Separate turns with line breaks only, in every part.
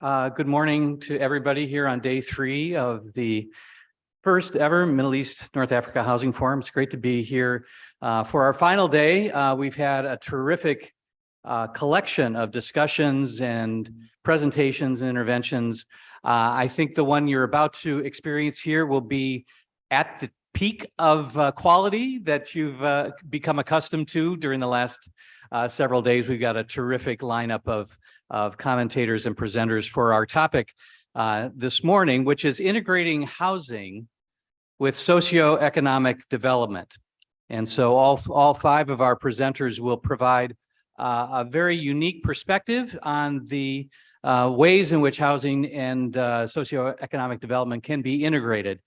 Good morning to everybody here on day 3 of the first ever Middle East North Africa Housing Forum. It's great to be here for our final day. We've had a terrific collection of discussions and presentations and interventions. I think the one you're about to experience here will be at the peak of quality that you've become accustomed to during the last several days. We've got a terrific lineup of commentators and presenters for our topic this morning, which is integrating housing with socioeconomic development. And so all 5 of our presenters will provide a very unique perspective on the ways in which housing and socioeconomic development can be integrated.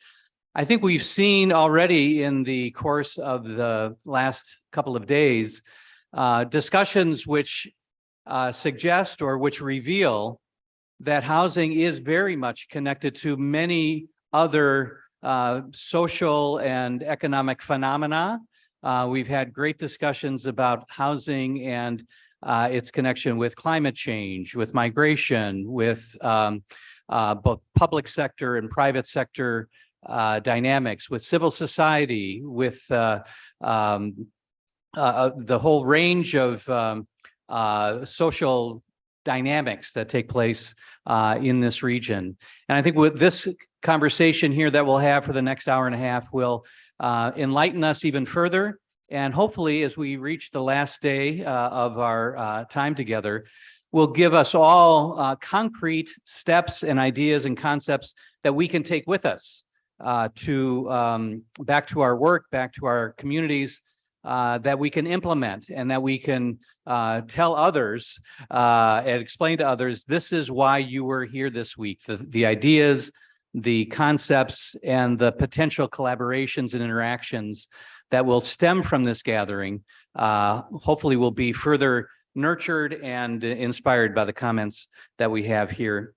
I think we've seen already in the course of the last couple of days discussions which suggest or which reveal that housing is very much connected to many other social and economic phenomena. We've had great discussions about housing and its connection with climate change, with migration, with both public sector and private sector dynamics, with civil society, with the whole range of social dynamics that take place in this region. And I think with this conversation here that we'll have for the next hour and a half will enlighten us even further. And hopefully, as we reach the last day of our time together, will give us all concrete steps and ideas and concepts that we can take with us to back to our work, back to our communities, that we can implement and that we can tell others and explain to others, this is why you were here this week. The ideas, the concepts, and the potential collaborations and interactions that will stem from this gathering, hopefully will be further nurtured and inspired by the comments that we have here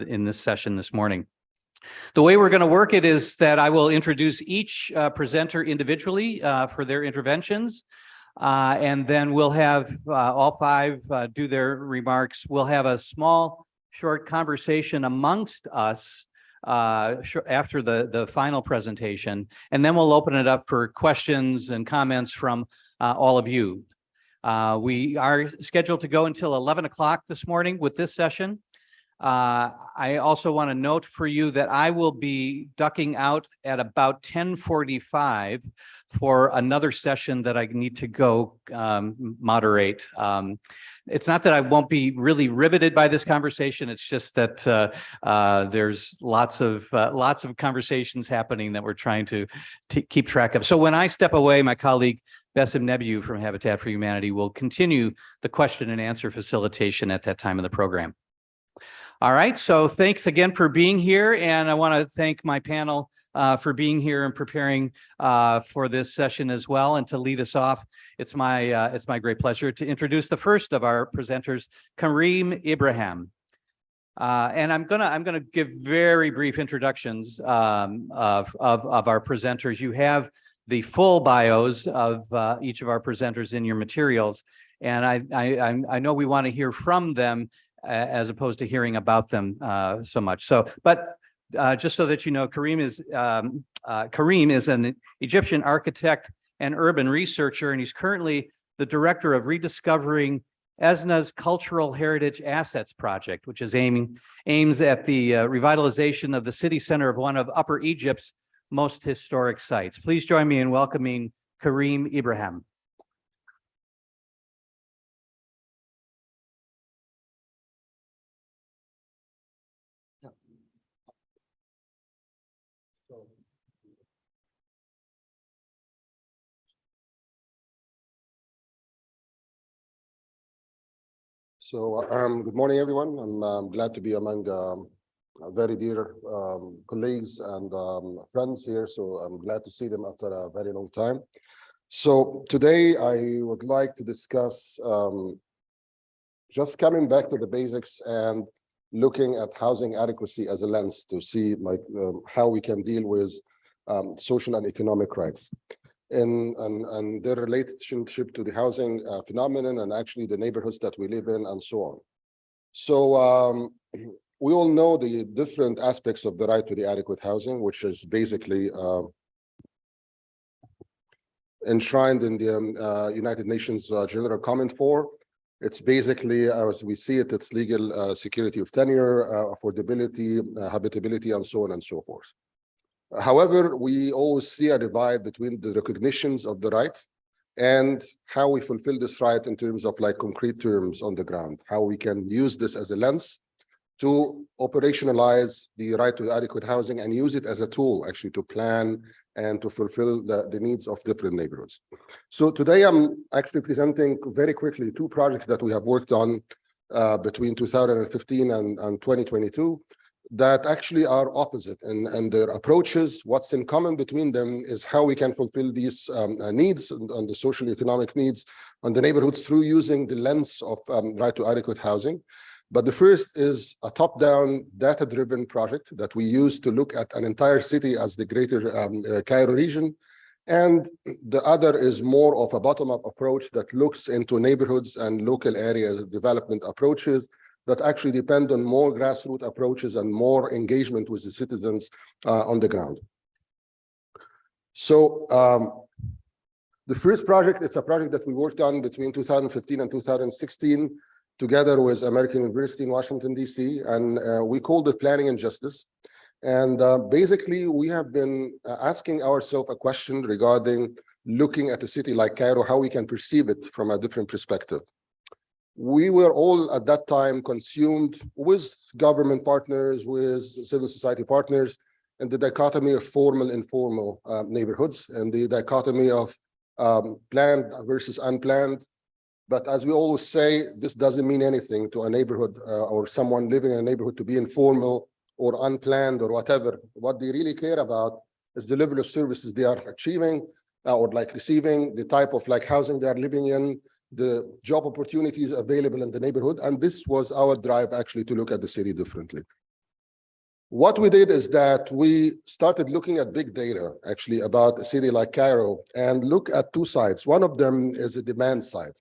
in this session this morning. The way we're going to work it is that I will introduce each presenter individually for their interventions, and then we'll have all 5 do their remarks. We'll have a small, short conversation amongst us after the final presentation, and then we'll open it up for questions and comments from all of you. We are scheduled to go until 11 o'clock this morning with this session. I also want to note for you that I will be ducking out at about 10:45 for another session that I need to go moderate. It's not that I won't be really riveted by this conversation. It's just that there's lots of conversations happening that we're trying to keep track of. So when I step away, my colleague Besim Nebiu from Habitat for Humanity will continue the question and answer facilitation at that time of the program. All right, so thanks again for being here, and I want to thank my panel for being here and preparing for this session as well. And to lead us off, it's my great pleasure to introduce the first of our presenters, Karim Ibrahim. And I'm gonna give very brief introductions of our presenters. You have the full bios of each of our presenters in your materials, and I know we want to hear from them as opposed to hearing about them so much. But just so that you know, Karim is an Egyptian architect and urban researcher, and he's currently the director of Rediscovering ESNA's Cultural Heritage Assets Project, which is aims at the revitalization of the city center of one of Upper Egypt's most historic sites. Please join me in welcoming Karim Ibrahim.
So good morning, everyone. I'm glad to be among very dear colleagues and friends here. So I'm glad to see them after a very long time. So today I would like to discuss just coming back to the basics and looking at housing adequacy as a lens to see how we can deal with social and economic rights. And their relationship to the housing phenomenon and actually the neighborhoods that we live in and so on. So we all know the different aspects of the right to the adequate housing, which is basically enshrined in the United Nations General Comment 4. It's basically, as we see it, it's legal security of tenure, affordability, habitability, and so on and so forth. However, we always see a divide between the recognitions of the right and how we fulfill this right in terms of like concrete terms on the ground, how we can use this as a lens to operationalize the right to adequate housing and use it as a tool actually to plan and to fulfill the needs of different neighborhoods. So today I'm actually presenting very quickly two projects that we have worked on between 2015 and 2022 that actually are opposite and their approaches. What's in common between them is how we can fulfill these needs and the socioeconomic needs on the neighborhoods through using the lens of right to adequate housing. But the first is a top-down, data-driven project that we use to look at an entire city as the greater Cairo region. And the other is more of a bottom-up approach that looks into neighborhoods and local areas development approaches that actually depend on more grassroots approaches and more engagement with the citizens on the ground. So the first project, it's a project that we worked on between 2015 and 2016 together with American University in Washington, D.C., and we called it Planning and Justice. And basically, we have been asking ourselves a question regarding looking at a city like Cairo, how we can perceive it from a different perspective. We were all at that time consumed with government partners, with civil society partners, and the dichotomy of formal, informal neighborhoods, and the dichotomy of planned versus unplanned. But as we always say, this doesn't mean anything to a neighborhood or someone living in a neighborhood to be informal or unplanned or whatever. What they really care about is the level of services they are achieving or like receiving, the type of like housing they are living in, the job opportunities available in the neighborhood. And this was our drive actually to look at the city differently. What we did is that we started looking at big data actually about a city like Cairo and look at two sides. One of them is the demand side,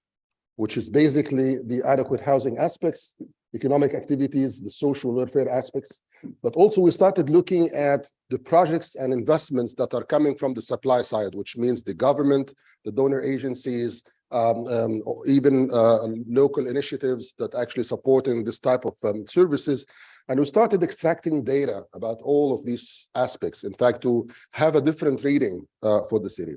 which is basically the adequate housing aspects, economic activities, the social welfare aspects. But also we started looking at the projects and investments that are coming from the supply side, which means the government, the donor agencies, even local initiatives that actually supporting this type of services. And we started extracting data about all of these aspects, in fact, to have a different reading for the city.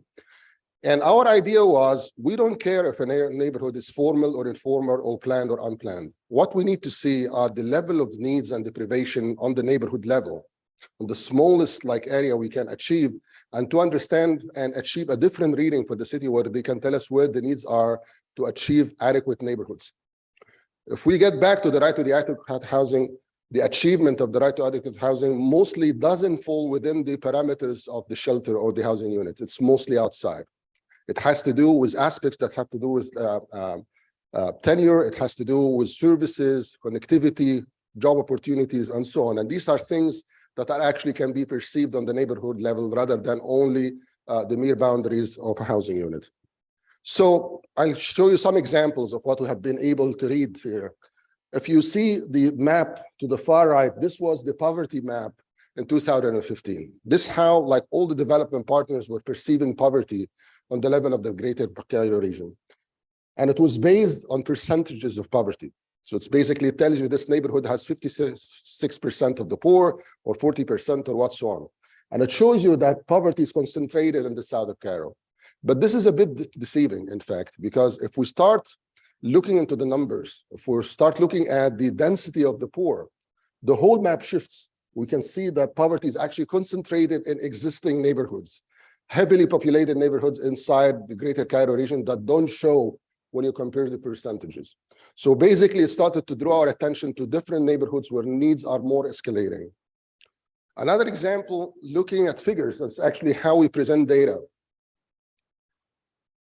And our idea was, we don't care if a neighborhood is formal or informal or planned or unplanned. What we need to see are the level of needs and deprivation on the neighborhood level, on the smallest like area we can achieve, and to understand and achieve a different reading for the city where they can tell us where the needs are to achieve adequate neighborhoods. If we get back to the right to the adequate housing, the achievement of the right to adequate housing mostly doesn't fall within the parameters of the shelter or the housing units. It's mostly outside. It has to do with aspects that have to do with tenure. It has to do with services, connectivity, job opportunities, and so on. And these are things that are actually can be perceived on the neighborhood level rather than only the mere boundaries of a housing unit. So I'll show you some examples of what we have been able to read here. If you see the map to the far right, this was the poverty map in 2015. This how like all the development partners were perceiving poverty on the level of the greater Cairo region. And it was based on percentages of poverty. So it's basically it tells you this neighborhood has 56% of the poor or 40% or what's so on. And it shows you that poverty is concentrated in the south of Cairo. But this is a bit deceiving, in fact, because if we start looking into the numbers, if we start looking at the density of the poor, the whole map shifts. We can see that poverty is actually concentrated in existing neighborhoods, heavily populated neighborhoods inside the greater Cairo region that don't show when you compare the percentages. So basically it started to draw our attention to different neighborhoods where needs are more escalating. Another example, looking at figures, that's actually how we present data.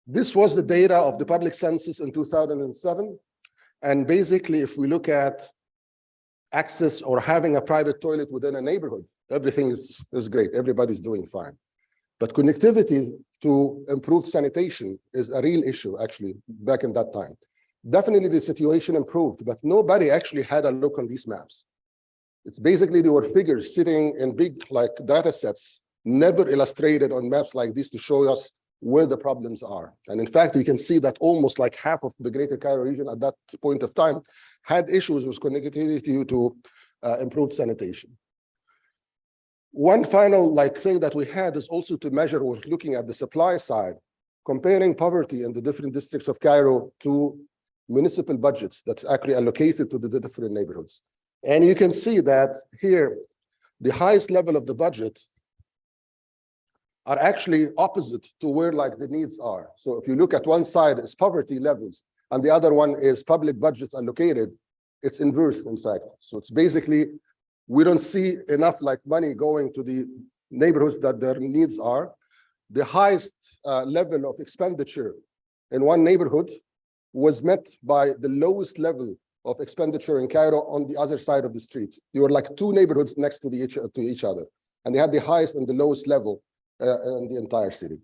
This was the data of the public census in 2007. And basically, if we look at access or having a private toilet within a neighborhood, everything is great. Everybody's doing fine. But connectivity to improved sanitation is a real issue, actually, back in that time. Definitely the situation improved, but nobody actually had a look on these maps. It's basically there were figures sitting in big like data sets, never illustrated on maps like this to show us where the problems are. And in fact, we can see that almost like half of the Greater Cairo region at that point of time had issues with connectivity due to improved sanitation. One final thing that we had is also to measure, we're looking at the supply side, comparing poverty in the different districts of Cairo to municipal budgets that's actually allocated to the different neighborhoods. And you can see that here, the highest level of the budget are actually opposite to where the needs are. So if you look at one side is poverty levels, and the other one is public budgets allocated, it's inverse, in fact. So it's basically, we don't see enough money going to the neighborhoods that their needs are. The highest level of expenditure in one neighborhood was met by the lowest level of expenditure in Cairo on the other side of the street. You were two neighborhoods next to each other, and they had the highest and the lowest level in the entire city.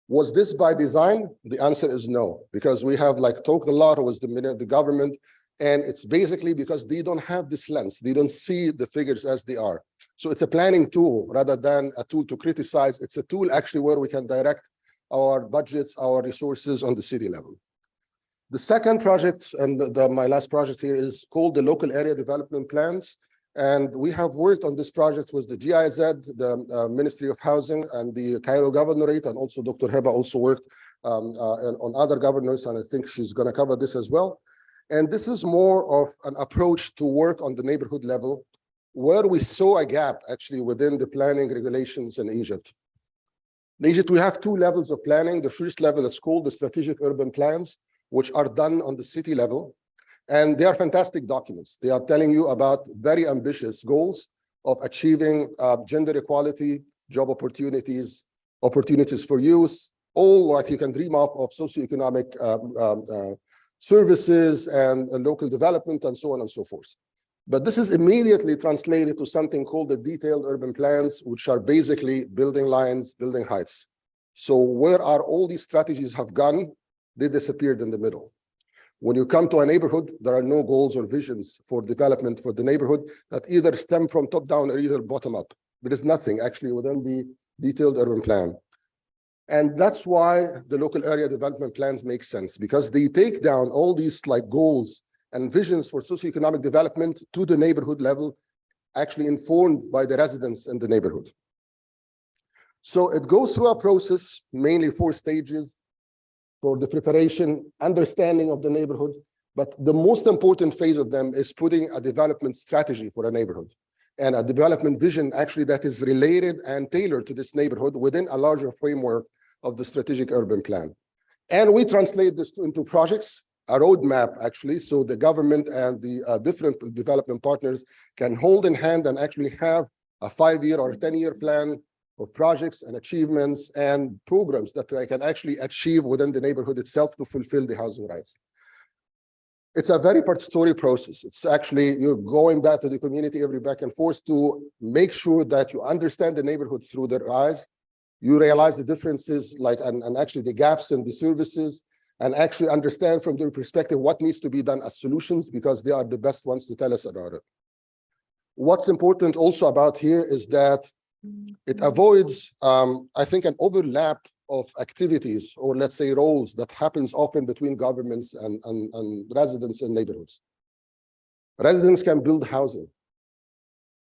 Was this by design? The answer is no, because we have talked a lot with the government, and it's basically because they don't have this lens. They don't see the figures as they are. So it's a planning tool rather than a tool to criticize. It's a tool actually where we can direct our budgets, our resources on the city level. The second project, and my last project here, is called the Local Area Development Plans. And we have worked on this project with the GIZ, the Ministry of Housing, and the Cairo Governorate, and also Dr. Heba also worked on other governors, and I think she's going to cover this as well. And this is more of an approach to work on the neighborhood level, where we saw a gap actually within the planning regulations in Egypt. In Egypt, we have two levels of planning. The first level is called the strategic urban plans, which are done on the city level. And they are fantastic documents. They are telling you about very ambitious goals of achieving gender equality, job opportunities, opportunities for youth, all what you can dream of socioeconomic services and local development and so on and so forth. But this is immediately translated to something called the detailed urban plans, which are basically building lines, building heights. So where are all these strategies have gone? They disappeared in the middle. When you come to a neighborhood, there are no goals or visions for development for the neighborhood that either stem from top down or either bottom up. There is nothing actually within the detailed urban plan. And that's why the local area development plans make sense, because they take down all these goals and visions for socioeconomic development to the neighborhood level, actually informed by the residents in the neighborhood. So it goes through a process, mainly 4 stages, for the preparation, understanding of the neighborhood. But the most important phase of them is putting a development strategy for a neighborhood and a development vision actually that is related and tailored to this neighborhood within a larger framework of the strategic urban plan. And we translate this into projects, a roadmap actually, so the government and the different development partners can hold in hand and actually have a 5-year or a 10-year plan of projects and achievements and programs that they can actually achieve within the neighborhood itself to fulfill the housing rights. It's a very participatory process. It's actually, you're going back to the community every back and forth to make sure that you understand the neighborhood through their eyes. You realize the differences, and actually the gaps in the services, and actually understand from their perspective what needs to be done as solutions, because they are the best ones to tell us about it. What's important also about here is that it avoids, I think, an overlap of activities, or let's say roles, that happens often between governments and residents in neighborhoods. Residents can build housing.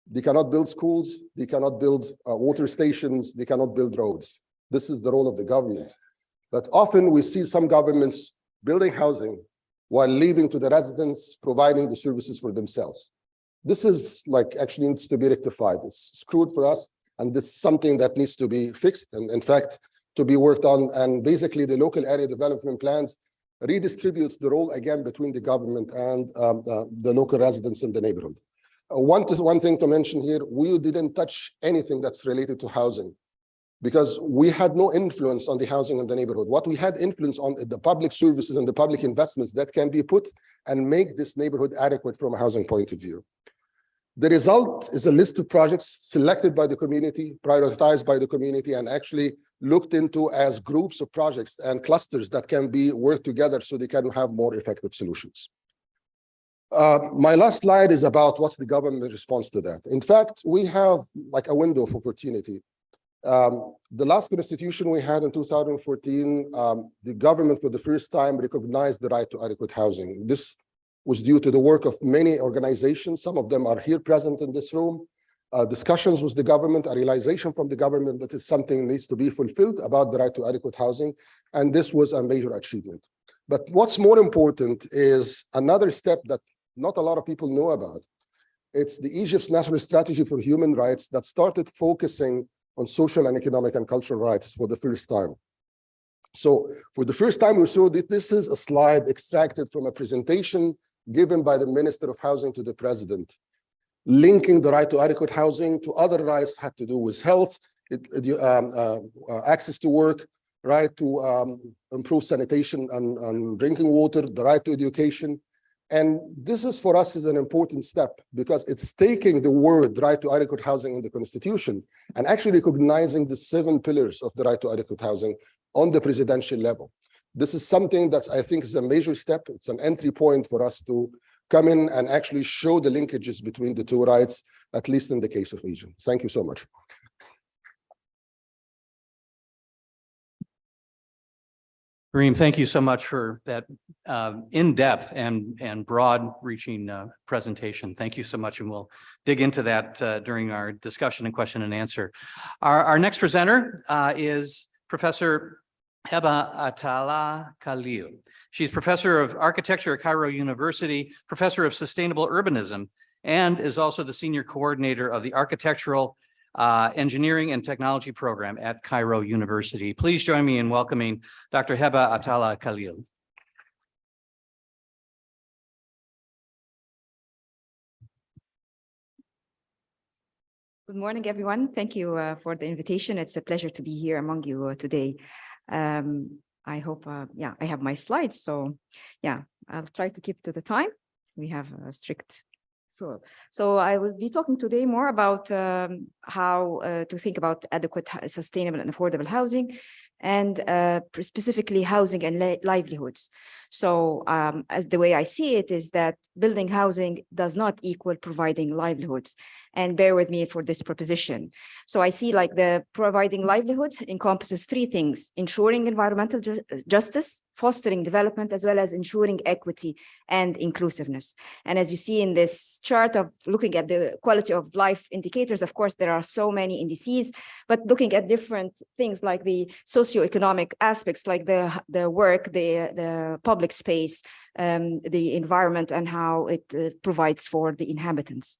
They cannot build schools, they cannot build water stations, they cannot build roads. This is the role of the government. But often we see some governments building housing while leaving to the residents providing the services for themselves. This is actually needs to be rectified. It's screwed for us. And this is something that needs to be fixed and, in fact, to be worked on. And basically, the local area development plans redistributes the role again between the government and the local residents in the neighborhood. One thing to mention here, we didn't touch anything that's related to housing, because we had no influence on the housing in the neighborhood. What we had influence on the public services and the public investments that can be put and make this neighborhood adequate from a housing point of view. The result is a list of projects selected by the community, prioritized by the community, and actually looked into as groups of projects and clusters that can be worked together so they can have more effective solutions. My last slide is about what's the government response to that. In fact, we have like a window of opportunity. The last constitution we had in 2014, the government for the first time recognized the right to adequate housing. This was due to the work of many organizations. Some of them are here present in this room. Discussions with the government, a realization from the government that it's something needs to be fulfilled about the right to adequate housing. And this was a major achievement. But what's more important is another step that not a lot of people know about. It's the Egypt's National Strategy for Human Rights that started focusing on social and economic and cultural rights for the first time. So for the first time, we saw that this is a slide extracted from a presentation given by the Minister of Housing to the President, linking the right to adequate housing to other rights had to do with health, access to work, right to improve sanitation and drinking water, the right to education. And this is for us is an important step because it's taking the word right to adequate housing in the Constitution and actually recognizing the 7 pillars of the right to adequate housing on the presidential level. This is something that I think is a major step. It's an entry point for us to come in and actually show the linkages between the two rights, at least in the case of region. Thank you so much.
Kareem, thank you so much for that in-depth and broad-reaching presentation. Thank you so much, and we'll dig into that during our discussion and question and answer. Our next presenter is Professor Heba Atala Khalil. She's Professor of Architecture at Cairo University, Professor of Sustainable Urbanism, and is also the Senior Coordinator of the Architectural Engineering and Technology Program at Cairo University. Please join me in welcoming Dr. Heba Atala Khalil.
Good morning, everyone. Thank you for the invitation. It's a pleasure to be here among you today. I hope, I have my slides. So yeah, I'll try to keep to the time. We have a strict rule. So I will be talking today more about how to think about adequate, sustainable and affordable housing, and specifically housing and livelihoods. So as the way I see it is that building housing does not equal providing livelihoods. And bear with me for this proposition. So I see like the providing livelihoods encompasses 3 things: ensuring environmental justice, fostering development, as well as ensuring equity and inclusiveness. And as you see in this chart of looking at the quality of life indicators, of course, there are so many indices, but looking at different things like the socioeconomic aspects, like the work, the public space, the environment, and how it provides for the inhabitants.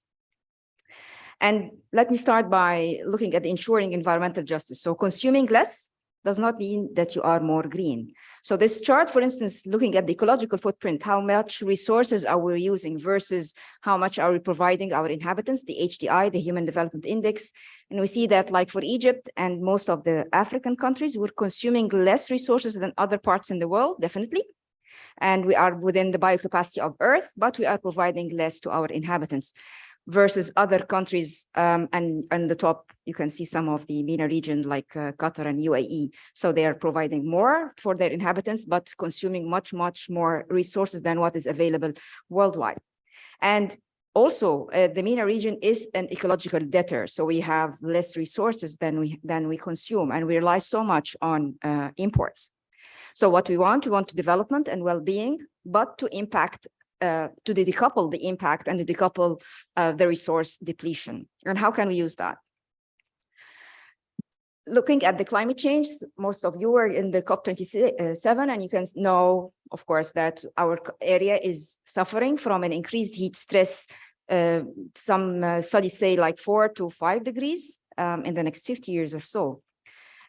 And let me start by looking at ensuring environmental justice. So consuming less does not mean that you are more green. So this chart, for instance, looking at the ecological footprint, how much resources are we using versus how much are we providing our inhabitants, the HDI, the Human Development Index. And we see that like for Egypt and most of the African countries, we're consuming less resources than other parts in the world, definitely. And we are within the biocapacity of Earth, but we are providing less to our inhabitants versus other countries. And the top, you can see some of the MENA region like Qatar and UAE. So they are providing more for their inhabitants, but consuming much, much more resources than what is available worldwide. And also, the MENA region is an ecological debtor. So we have less resources than we consume, and we rely so much on imports. So what we want development and well-being, but to decouple the impact and to decouple the resource depletion. And how can we use that? Looking at the climate change, most of you are in the COP27, and you can know, of course, that our area is suffering from an increased heat stress. Some studies say like 4 to 5 degrees in the next 50 years or so.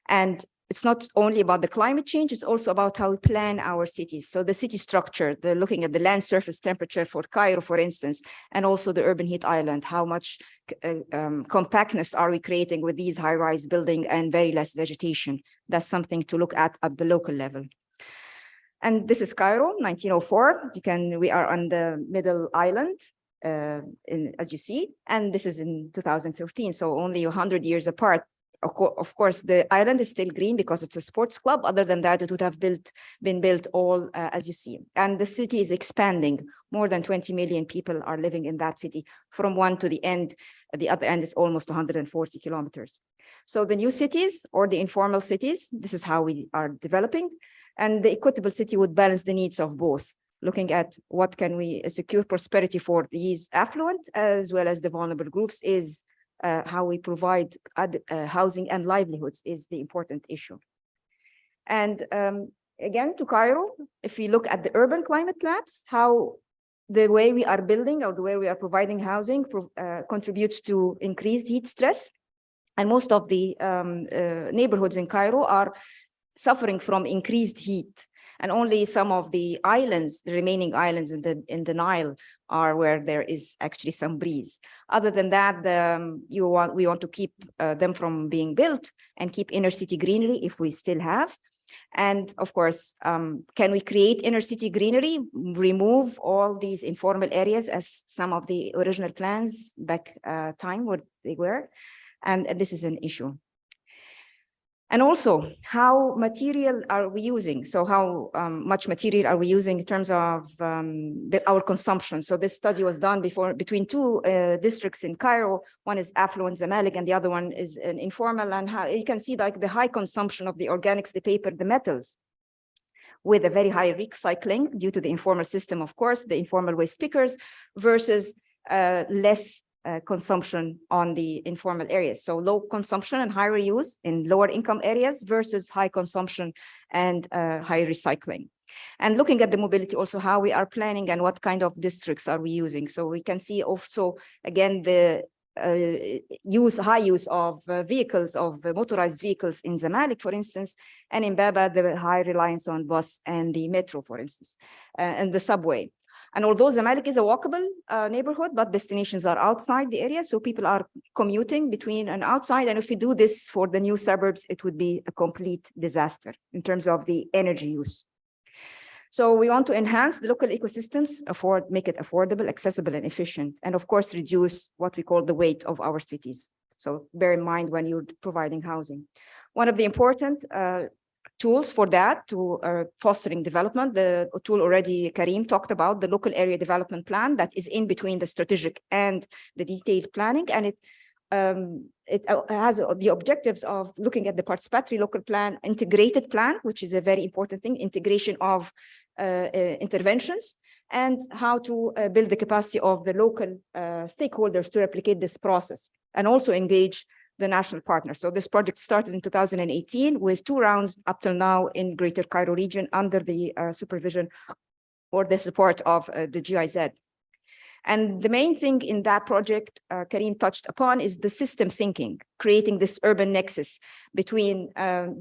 And it's not only about the climate change, it's also about how we plan our cities. So the city structure, looking at the land surface temperature for Cairo, for instance, and also the urban heat island, how much compactness are we creating with these high-rise building and very less vegetation? That's something to look at the local level. And this is Cairo, 1904. We are on the middle island, as you see, and this is in 2015, so only 100 years apart. of course, the island is still green because it's a sports club. Other than that, it would have been built all as you see. And the city is expanding. More than 20 million people are living in that city. From one to the end, the other end is almost 140 kilometers. So the new cities or the informal cities, this is how we are developing. And the equitable city would balance the needs of both, looking at what can we secure prosperity for these affluent as well as the vulnerable groups is how we provide housing and livelihoods is the important issue. And again, to Cairo, if we look at the urban climate labs, how the way we are building or the way we are providing housing contributes to increased heat stress. And most of the neighborhoods in Cairo are suffering from increased heat. And only some of the islands, the remaining islands in the Nile, are where there is actually some breeze. Other than that, we want to keep them from being built and keep inner city greenery if we still have. And of course, can we create inner city greenery, remove all these informal areas as some of the original plans back time what they were? And this is an issue. And also, how material are we using? So how much material are we using in terms of our consumption? So this study was done between two districts in Cairo. One is affluent Zamalek, and the other one is an informal. And how you can see like the high consumption of the organics, the paper, the metals, with a very high recycling due to the informal system, of course, the informal waste pickers, versus less consumption on the informal areas. So low consumption and high reuse in lower income areas versus high consumption and high recycling. And looking at the mobility, also how we are planning and what kind of districts are we using. So we can see also, again, the high use of vehicles, of motorized vehicles in Zamalek, for instance, and in Baba, the high reliance on bus and the metro, for instance, and the subway. And although Zamalek is a walkable neighborhood, but destinations are outside the area. So people are commuting between and outside. And if we do this for the new suburbs, it would be a complete disaster in terms of the energy use. So we want to enhance the local ecosystems, make it affordable, accessible, and efficient. And of course, reduce what we call the weight of our cities. So bear in mind when you're providing housing. One of the important tools for that, to fostering development, the tool already Karim talked about, the local area development plan that is in between the strategic and the detailed planning. And it has the objectives of looking at the participatory local plan, integrated plan, which is a very important thing, integration of interventions, and how to build the capacity of the local stakeholders to replicate this process and also engage the national partners. So this project started in 2018 with 2 rounds up till now in Greater Cairo region under the supervision or the support of the GIZ. And the main thing in that project, Karim touched upon, is the system thinking, creating this urban nexus between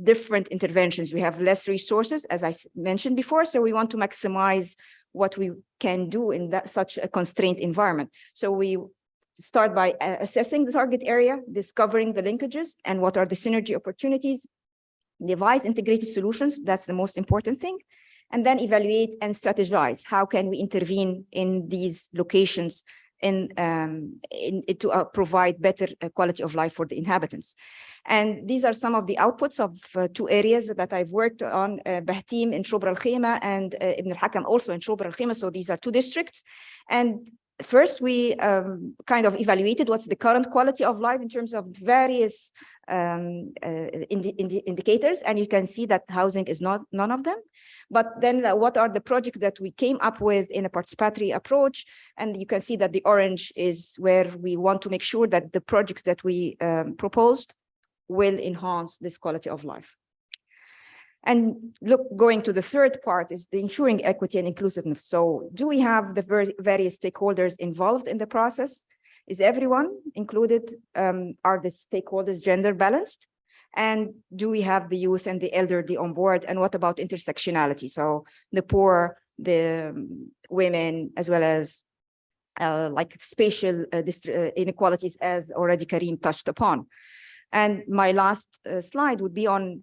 different interventions. We have less resources, as I mentioned before, so we want to maximize what we can do in such a constrained environment. So we start by assessing the target area, discovering the linkages and what are the synergy opportunities, devise integrated solutions, that's the most important thing, and then evaluate and strategize. How can we intervene in these locations to provide better quality of life for the inhabitants? And these are some of the outputs of 2 areas that I've worked on, Bahtim in Shobra al-Khema and Ibn al-Hakam also in Shobra al-Khema. So these are 2 districts. And first, we kind of evaluated what's the current quality of life in terms of various indicators, and you can see that housing is none of them. But then what are the projects that we came up with in a participatory approach? And you can see that the orange is where we want to make sure that the projects that we proposed will enhance this quality of life. And look, going to the third part is the ensuring equity and inclusiveness. So do we have the various stakeholders involved in the process? Is everyone included? Are the stakeholders gender balanced? And do we have the youth and the elderly on board? And what about intersectionality? So the poor, the women, as well as like spatial inequalities, as already Karim touched upon. And my last slide would be on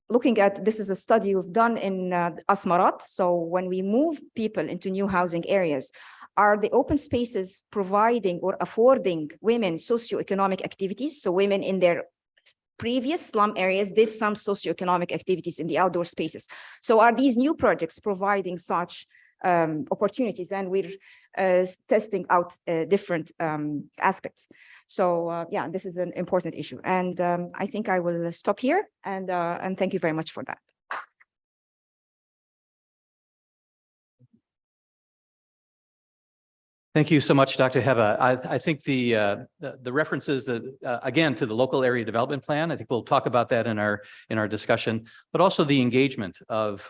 looking at, this is a study we've done in Asmarat. So when we move people into new housing areas, are the open spaces providing or affording women socioeconomic activities? So women in their previous slum areas did some socioeconomic activities in the outdoor spaces. So are these new projects providing such opportunities? And we're testing out different aspects. So yeah, this is an important issue. And I think I will stop here, and thank you very much for that.
Thank you so much, Dr. Heba. I think the references that again to the local area development plan, I think we'll talk about that in our discussion, but also the engagement of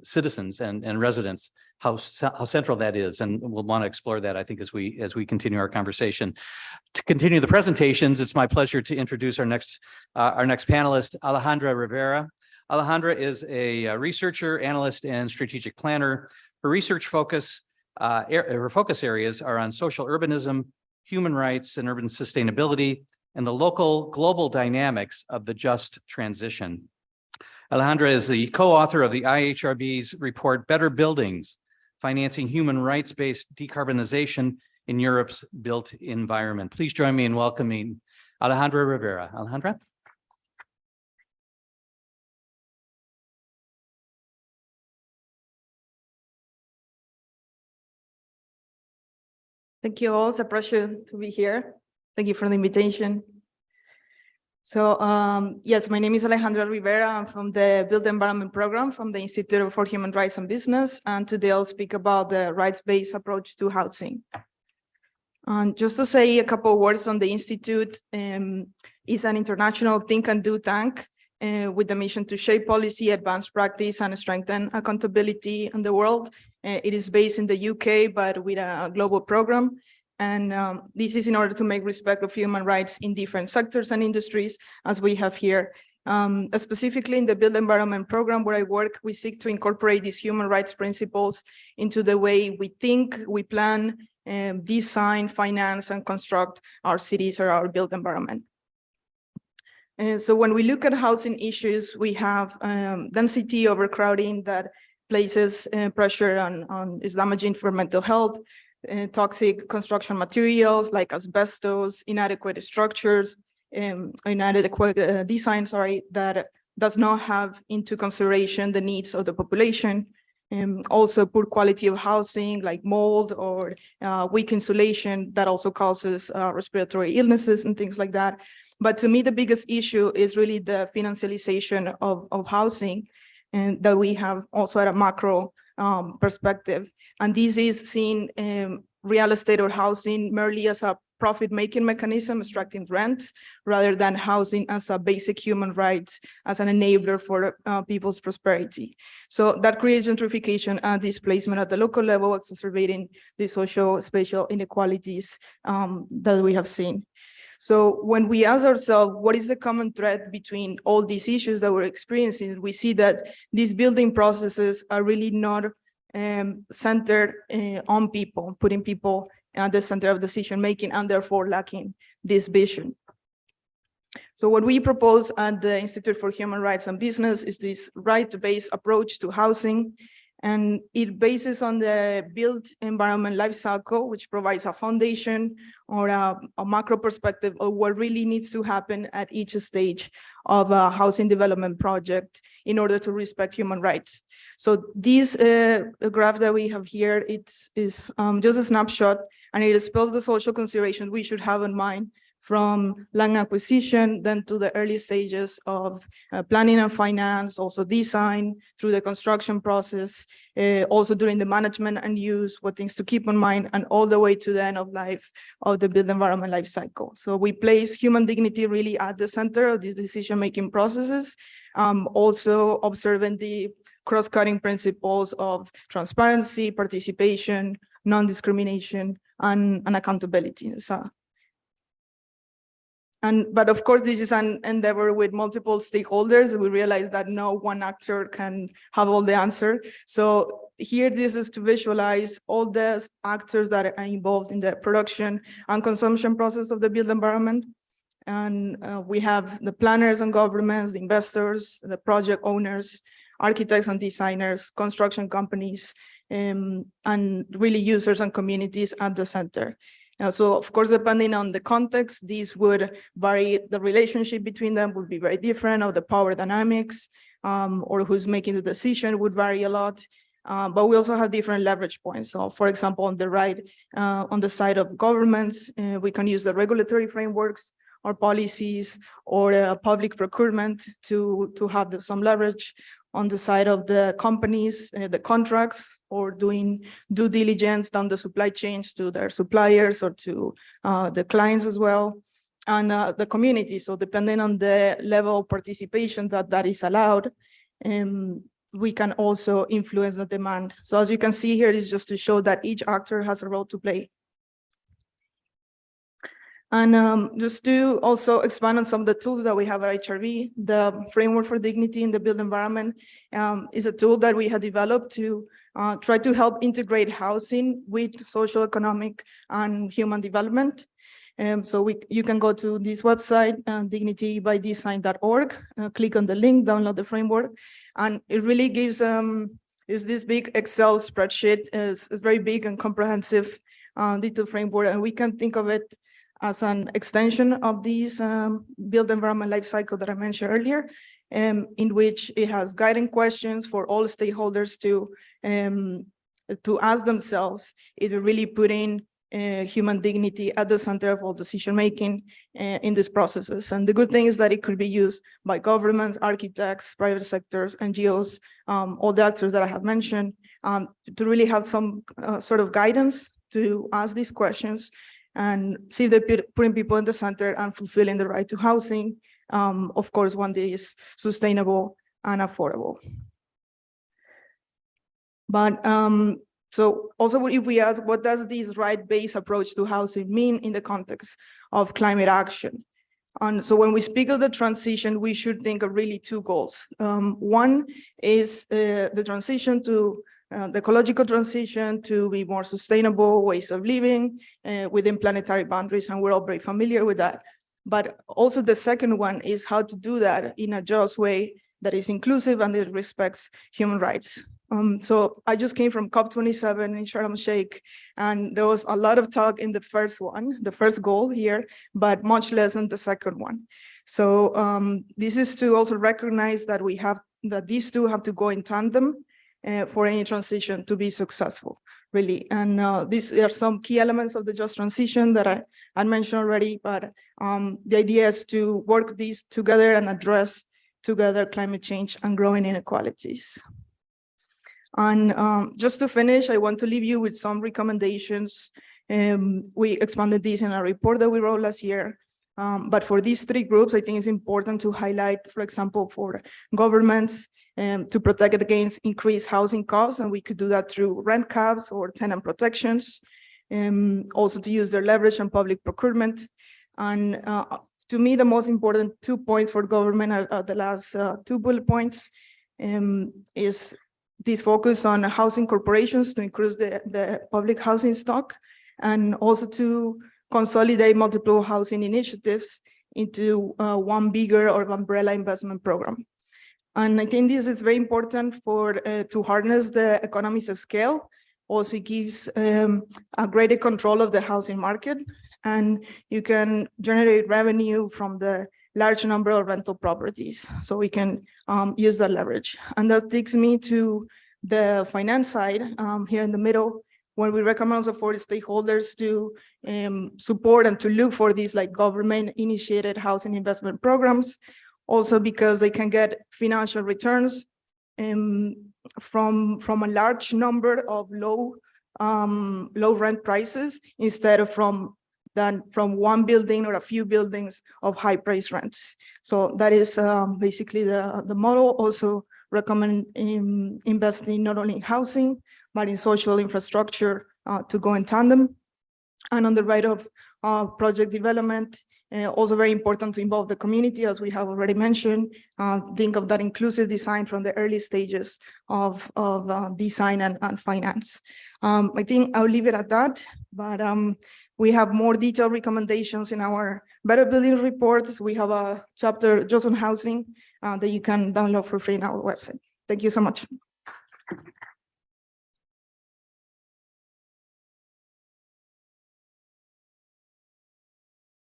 citizens and residents, how central that is, and we'll want to explore that, I think, as we continue our conversation. To continue the presentations, it's my pleasure to introduce our next panelist, Alejandra Rivera. Alejandra is a researcher, analyst, and strategic planner. Her research focus. Her focus areas are on social urbanism, human rights and urban sustainability, and the local global dynamics of the just transition. Alejandra is the co-author of the IHRB's report, Better Buildings, Financing Human Rights-Based Decarbonization in Europe's Built Environment. Please join me in welcoming Alejandra Rivera. Alejandra?
Thank you all. It's a pleasure to be here. Thank you for the invitation. So yes, my name is Alejandra Rivera. I'm from the Built Environment Program from the Institute for Human Rights and Business. And today I'll speak about the rights-based approach to housing. And just to say a couple of words on the Institute, is an international think and do tank with the mission to shape policy, advance practice, and strengthen accountability in the world. It is based in the UK, but with a global program. And this is in order to make respect of human rights in different sectors and industries, as we have here. Specifically in the Built Environment Program where I work, we seek to incorporate these human rights principles into the way we think, we plan, design, finance, and construct our cities or our built environment. So when we look at housing issues, we have density, overcrowding that places pressure on is damaging for mental health, toxic construction materials like asbestos, inadequate structures, inadequate design, that does not have into consideration the needs of the population. Also poor quality of housing like mold or weak insulation that also causes respiratory illnesses and things like that. But to me, the biggest issue is really the financialization of housing, and that we have also at a macro perspective. And this is seen real estate or housing merely as a profit-making mechanism, extracting rents, rather than housing as a basic human right, as an enabler for people's prosperity. So that creates gentrification and displacement at the local level, exacerbating the social-spatial inequalities that we have seen. So when we ask ourselves, what is the common thread between all these issues that we're experiencing, we see that these building processes are really not centered on people, putting people at the center of decision-making, and therefore lacking this vision. So what we propose at the Institute for Human Rights and Business is this right-based approach to housing, and it bases on the built environment life cycle, which provides a foundation or a macro perspective of what really needs to happen at each stage of a housing development project in order to respect human rights. So this graph that we have here, it's just a snapshot, and it spells the social considerations we should have in mind, from land acquisition, then to the early stages of planning and finance, also design, through the construction process, also during the management and use, what things to keep in mind, and all the way to the end of life of the built environment life cycle. So we place human dignity really at the center of these decision-making processes, also observing the cross-cutting principles of transparency, participation, non-discrimination, and accountability. But of course, this is an endeavor with multiple stakeholders. We realize that no one actor can have all the answer. So here, this is to visualize all the actors that are involved in the production and consumption process of the built environment. And we have the planners and governments, the investors, the project owners, architects and designers, construction companies, and really users and communities at the center. So of course, depending on the context, these would vary. The relationship between them would be very different, or the power dynamics, or who's making the decision would vary a lot. But we also have different leverage points. So for example, on the right, on the side of governments, we can use the regulatory frameworks or policies or public procurement to have some leverage. On the side of the companies, the contracts, or doing due diligence down the supply chains to their suppliers or to the clients as well. And the community, so depending on the level of participation that is allowed, we can also influence the demand. So as you can see here, is just to show that each actor has a role to play. And just to also expand on some of the tools that we have at HRV, the Framework for Dignity in the Built Environment is a tool that we have developed to try to help integrate housing with socioeconomic and human development. So you can go to this website, dignitybydesign.org, click on the link, download the framework, and it really gives is this big Excel spreadsheet. It's very big and comprehensive detailed framework, and we can think of it as an extension of this built environment life cycle that I mentioned earlier, in which it has guiding questions for all stakeholders to ask themselves, either really putting human dignity at the center of all decision-making in these processes. And the good thing is that it could be used by governments, architects, private sectors, NGOs, all the actors that I have mentioned, to really have some sort of guidance to ask these questions and see if they're putting people in the center and fulfilling the right to housing, of course, one that is sustainable and affordable. But so also if we ask, what does this right-based approach to housing mean in the context of climate action? And so when we speak of the transition, we should think of really two goals. One is the transition to the ecological transition to be more sustainable ways of living within planetary boundaries, and we're all very familiar with that. But also the second one is how to do that in a just way that is inclusive and that respects human rights. So I just came from COP27 in Sharm el-Sheikh, and there was a lot of talk in the first one, the first goal here, but much less in the second one. So this is to also recognize that these two have to go in tandem for any transition to be successful, really. And these are some key elements of the just transition that I mentioned already, but the idea is to work these together and address together climate change and growing inequalities. And just to finish, I want to leave you with some recommendations. We expanded these in a report that we wrote last year. But for these three groups, I think it's important to highlight, for example, for governments, to protect against increased housing costs, and we could do that through rent caps or tenant protections. Also to use their leverage and public procurement. And to me, the most important 2 points for government are the last 2 bullet points, is this focus on housing corporations to increase the public housing stock, and also to consolidate multiple housing initiatives into one bigger or umbrella investment program. And I think this is very important to harness the economies of scale. Also, it gives a greater control of the housing market, and you can generate revenue from the large number of rental properties. So we can use that leverage. And that takes me to the finance side here in the middle, when we recommend also for stakeholders to support and to look for these like government initiated housing investment programs, also because they can get financial returns from a large number of low rent prices, instead of from one building or a few buildings of high price rents. So that is basically the model. Also recommend investing not only in housing, but in social infrastructure to go in tandem. And on the right of project development, also very important to involve the community, as we have already mentioned. Think of that inclusive design from the early stages of design and finance. I think I'll leave it at that, but we have more detailed recommendations in our Better Building reports. We have a chapter just on housing that you can download for free on our website. Thank you so much.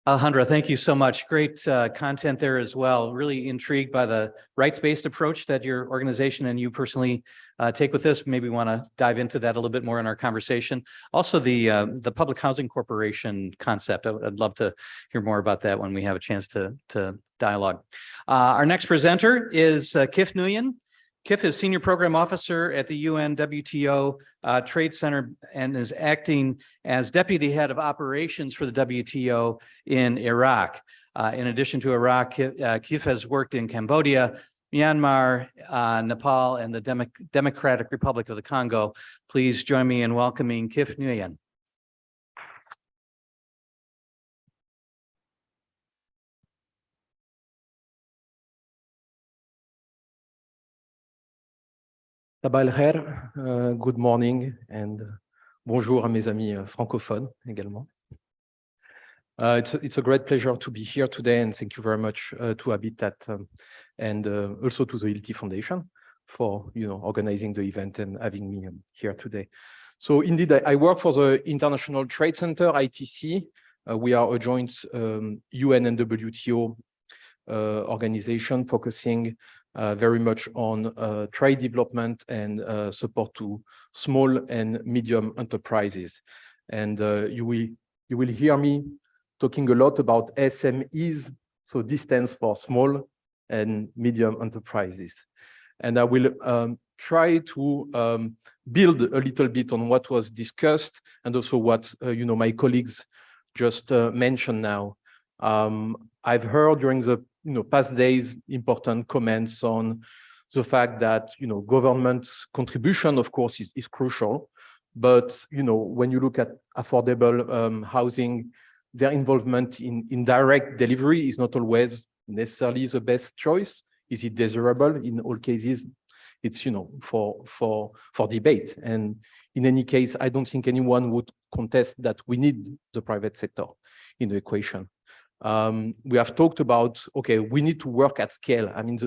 Alejandra, thank you so much. Great content there as well. Really intrigued by the rights-based approach that your organization and you personally take with this. Maybe want to dive into that a little bit more in our conversation. Also, the Public Housing Corporation concept. I'd love to hear more about that when we have a chance to dialogue. Our next presenter is Kif Nguyen. Kif is Senior Program Officer at the UN WTO Trade Center and is acting as Deputy Head of Operations for the WTO in Iraq. In addition to Iraq, Kif has worked in Cambodia, Myanmar, Nepal, and the Democratic Republic of the Congo. Please join me in welcoming Kif Nguyen.
Sabah al-Khair, good morning and bonjour à mes amis francophones également. It's a great pleasure to be here today, and thank you very much to Habitat and also to the ILTI Foundation for organizing the event and having me here today. So indeed, I work for the International Trade Center, ITC. We are a joint UN and WTO organization focusing very much on trade development and support to small and medium enterprises. And you will hear me talking a lot about SMEs, so this stands for small and medium enterprises. And I will try to build a little bit on what was discussed and also what my colleagues just mentioned now. I've heard during the past days important comments on the fact that government contribution, of course, is crucial. But when you look at affordable housing, their involvement in direct delivery is not always necessarily the best choice. Is it desirable? In all cases, it's for debate. And in any case, I don't think anyone would contest that we need the private sector in the equation. We have talked about, okay, we need to work at scale. I mean,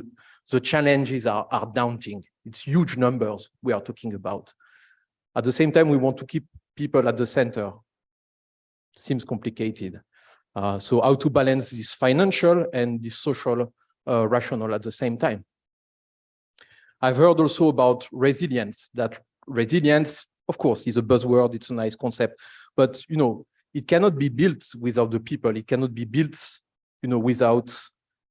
the challenges are daunting. It's huge numbers we are talking about. At the same time, we want to keep people at the center. Seems complicated. So how to balance this financial and this social rationale at the same time? I've heard also about resilience, that resilience, of course, is a buzzword. It's a nice concept, but, it cannot be built without the people. It cannot be built, without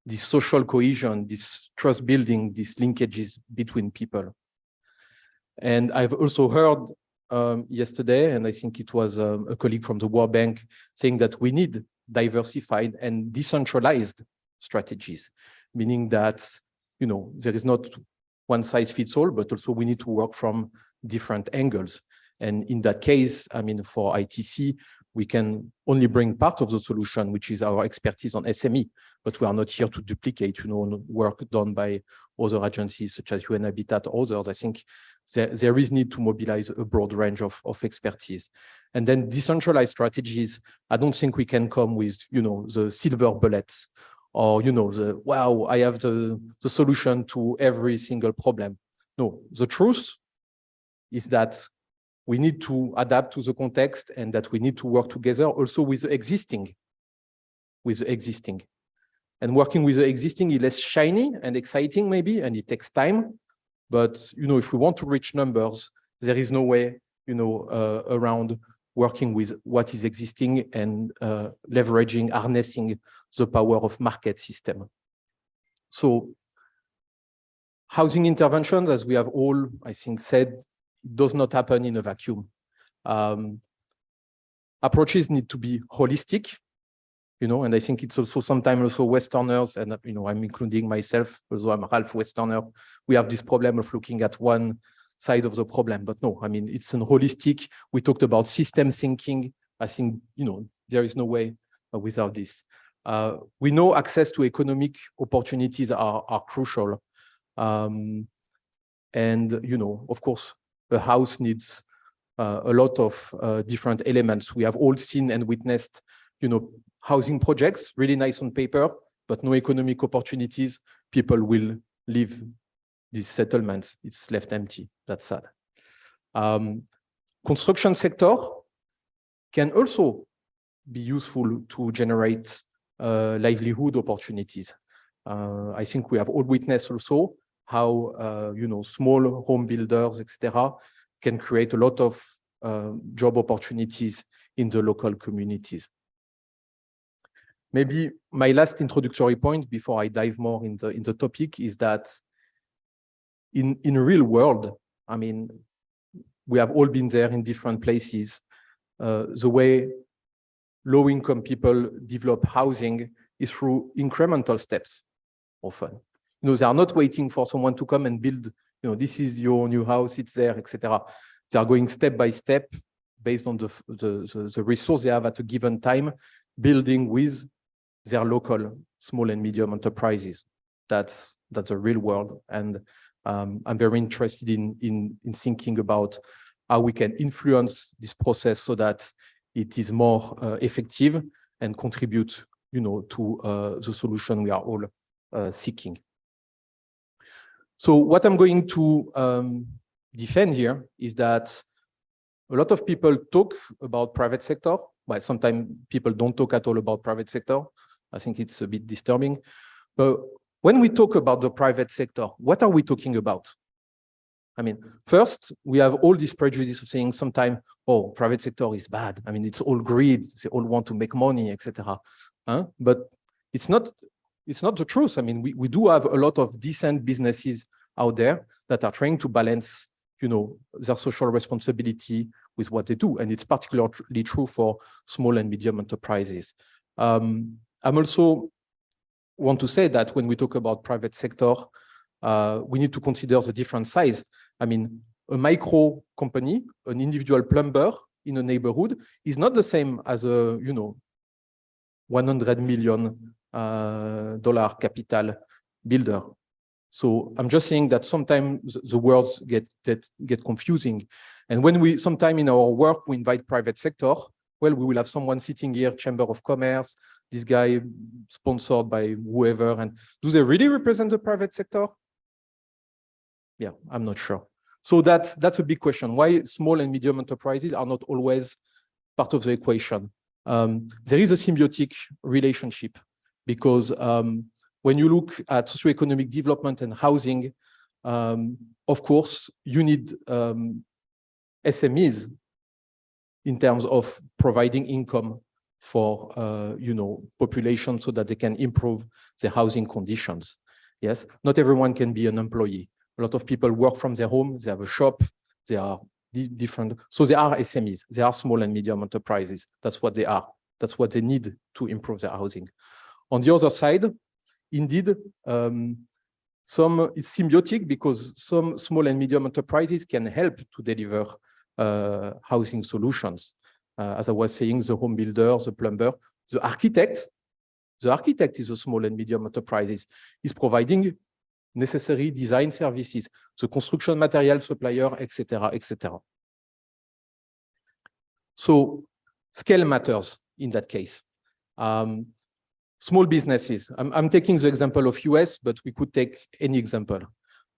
this social cohesion, this trust building, these linkages between people. And I've also heard yesterday, and I think it was a colleague from the World Bank saying that we need diversified and decentralized strategies, meaning that, there is not one size fits all, but also we need to work from different angles. And in that case, I mean, for ITC, we can only bring part of the solution, which is our expertise on SME, but we are not here to duplicate, work done by other agencies such as UN Habitat or others. I think there is need to mobilize a broad range of expertise. And then decentralized strategies, I don't think we can come with, the silver bullets or, wow, I have the solution to every single problem. No, the truth is that we need to adapt to the context and that we need to work together also with the existing. And working with the existing is less shiny and exciting maybe, and it takes time. But, if we want to reach numbers, there is no way, around working with what is existing and leveraging, harnessing the power of market system. So housing interventions, as we have all, I think, said, does not happen in a vacuum. Approaches need to be holistic, and I think it's also sometimes also Westerners, and I'm including myself, although I'm half Westerner, we have this problem of looking at one side of the problem. But no, I mean, it's an holistic. We talked about system thinking. I think, there is no way without this. We know access to economic opportunities are crucial. And, of course, a house needs a lot of different elements. We have all seen and witnessed, housing projects, really nice on paper, but no economic opportunities. People will leave these settlements. It's left empty. That's sad. Construction sector can also be useful to generate livelihood opportunities. I think we have all witnessed also how small home builders, etc., can create a lot of job opportunities in the local communities. Maybe my last introductory point before I dive more in the topic is that in a real world, I mean, we have all been there in different places. The way low-income people develop housing is through incremental steps, often. They are not waiting for someone to come and build, this is your new house, it's there, etc. They are going step by step based on the resource they have at a given time, building with their local small and medium enterprises. That's the real world. And I'm very interested in thinking about how we can influence this process so that it is more effective and contribute, to the solution we are all seeking. So what I'm going to defend here is that a lot of people talk about private sector, but sometimes people don't talk at all about private sector. I think it's a bit disturbing. But when we talk about the private sector, what are we talking about? I mean, first, we have all this prejudice of saying sometimes, oh, private sector is bad. I mean, it's all greed. They all want to make money, etc. But it's not the truth. I mean, we do have a lot of decent businesses out there that are trying to balance, their social responsibility with what they do. And it's particularly true for small and medium enterprises. I'm also want to say that when we talk about private sector, we need to consider the different size. I mean, a micro company, an individual plumber in a neighborhood is not the same as a, $100 million capital builder. So I'm just saying that sometimes the words get confusing. And when we, sometime in our work, we invite private sector, well, we will have someone sitting here, Chamber of Commerce, this guy sponsored by whoever. And do they really represent the private sector? Yeah, I'm not sure. So that's a big question. Why small and medium enterprises are not always part of the equation? There is a symbiotic relationship because when you look at socioeconomic development and housing, of course, you need SMEs in terms of providing income for population so that they can improve their housing conditions. Yes, not everyone can be an employee. A lot of people work from their home, they have a shop, they are different. So they are SMEs, they are small and medium enterprises. That's what they are. That's what they need to improve their housing. On the other side, indeed, it's symbiotic because some small and medium enterprises can help to deliver housing solutions. As I was saying, the home builder, the plumber, the architect is a small and medium enterprises, is providing necessary design services, the construction material supplier, etc., etc. So scale matters in that case. Small businesses, I'm taking the example of US, but we could take any example.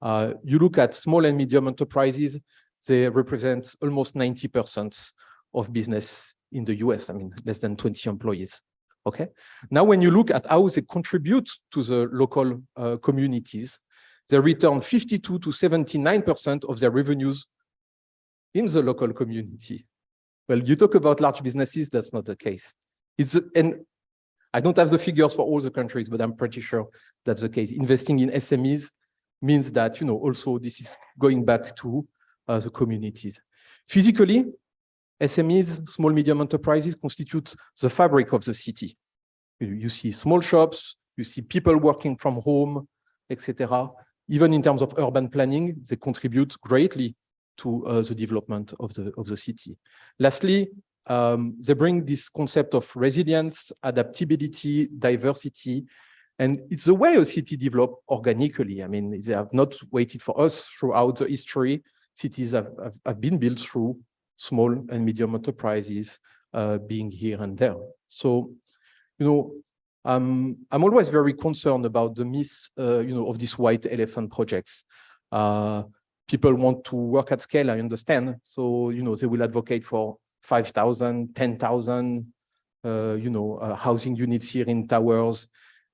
You look at small and medium enterprises, they represent almost 90% of business in the US, I mean, less than 20 employees. Okay. Now, when you look at how they contribute to the local communities, they return 52 to 79% of their revenues in the local community. Well, you talk about large businesses, that's not the case. And I don't have the figures for all the countries, but I'm pretty sure that's the case. Investing in SMEs means that, also this is going back to the communities. Physically, SMEs, small, medium enterprises, constitute the fabric of the city. You see small shops, you see people working from home, etc. Even in terms of urban planning, they contribute greatly to the development of the city. Lastly, they bring this concept of resilience, adaptability, diversity, and it's the way a city develops organically. I mean, they have not waited for us throughout the history. Cities have been built through small and medium enterprises being here and there. So, I'm always very concerned about the myth, of these white elephant projects. People want to work at scale, I understand. So, they will advocate for 5,000, 10,000 housing units here in towers,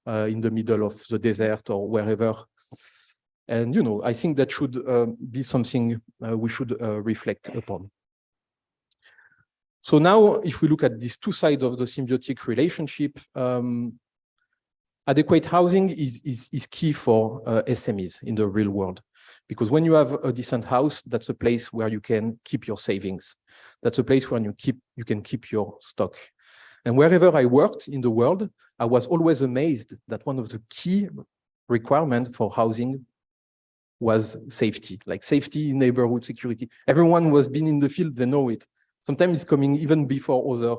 in the middle of the desert or wherever. And, I think that should be something we should reflect upon. So now, if we look at these two sides of the symbiotic relationship, adequate housing is key for SMEs in the real world. Because when you have a decent house, that's a place where you can keep your savings. That's a place where you can keep your stock. And wherever I worked in the world, I was always amazed that one of the key requirements for housing was safety, like safety, neighborhood security. Everyone was been in the field, they know it. Sometimes it's coming even before other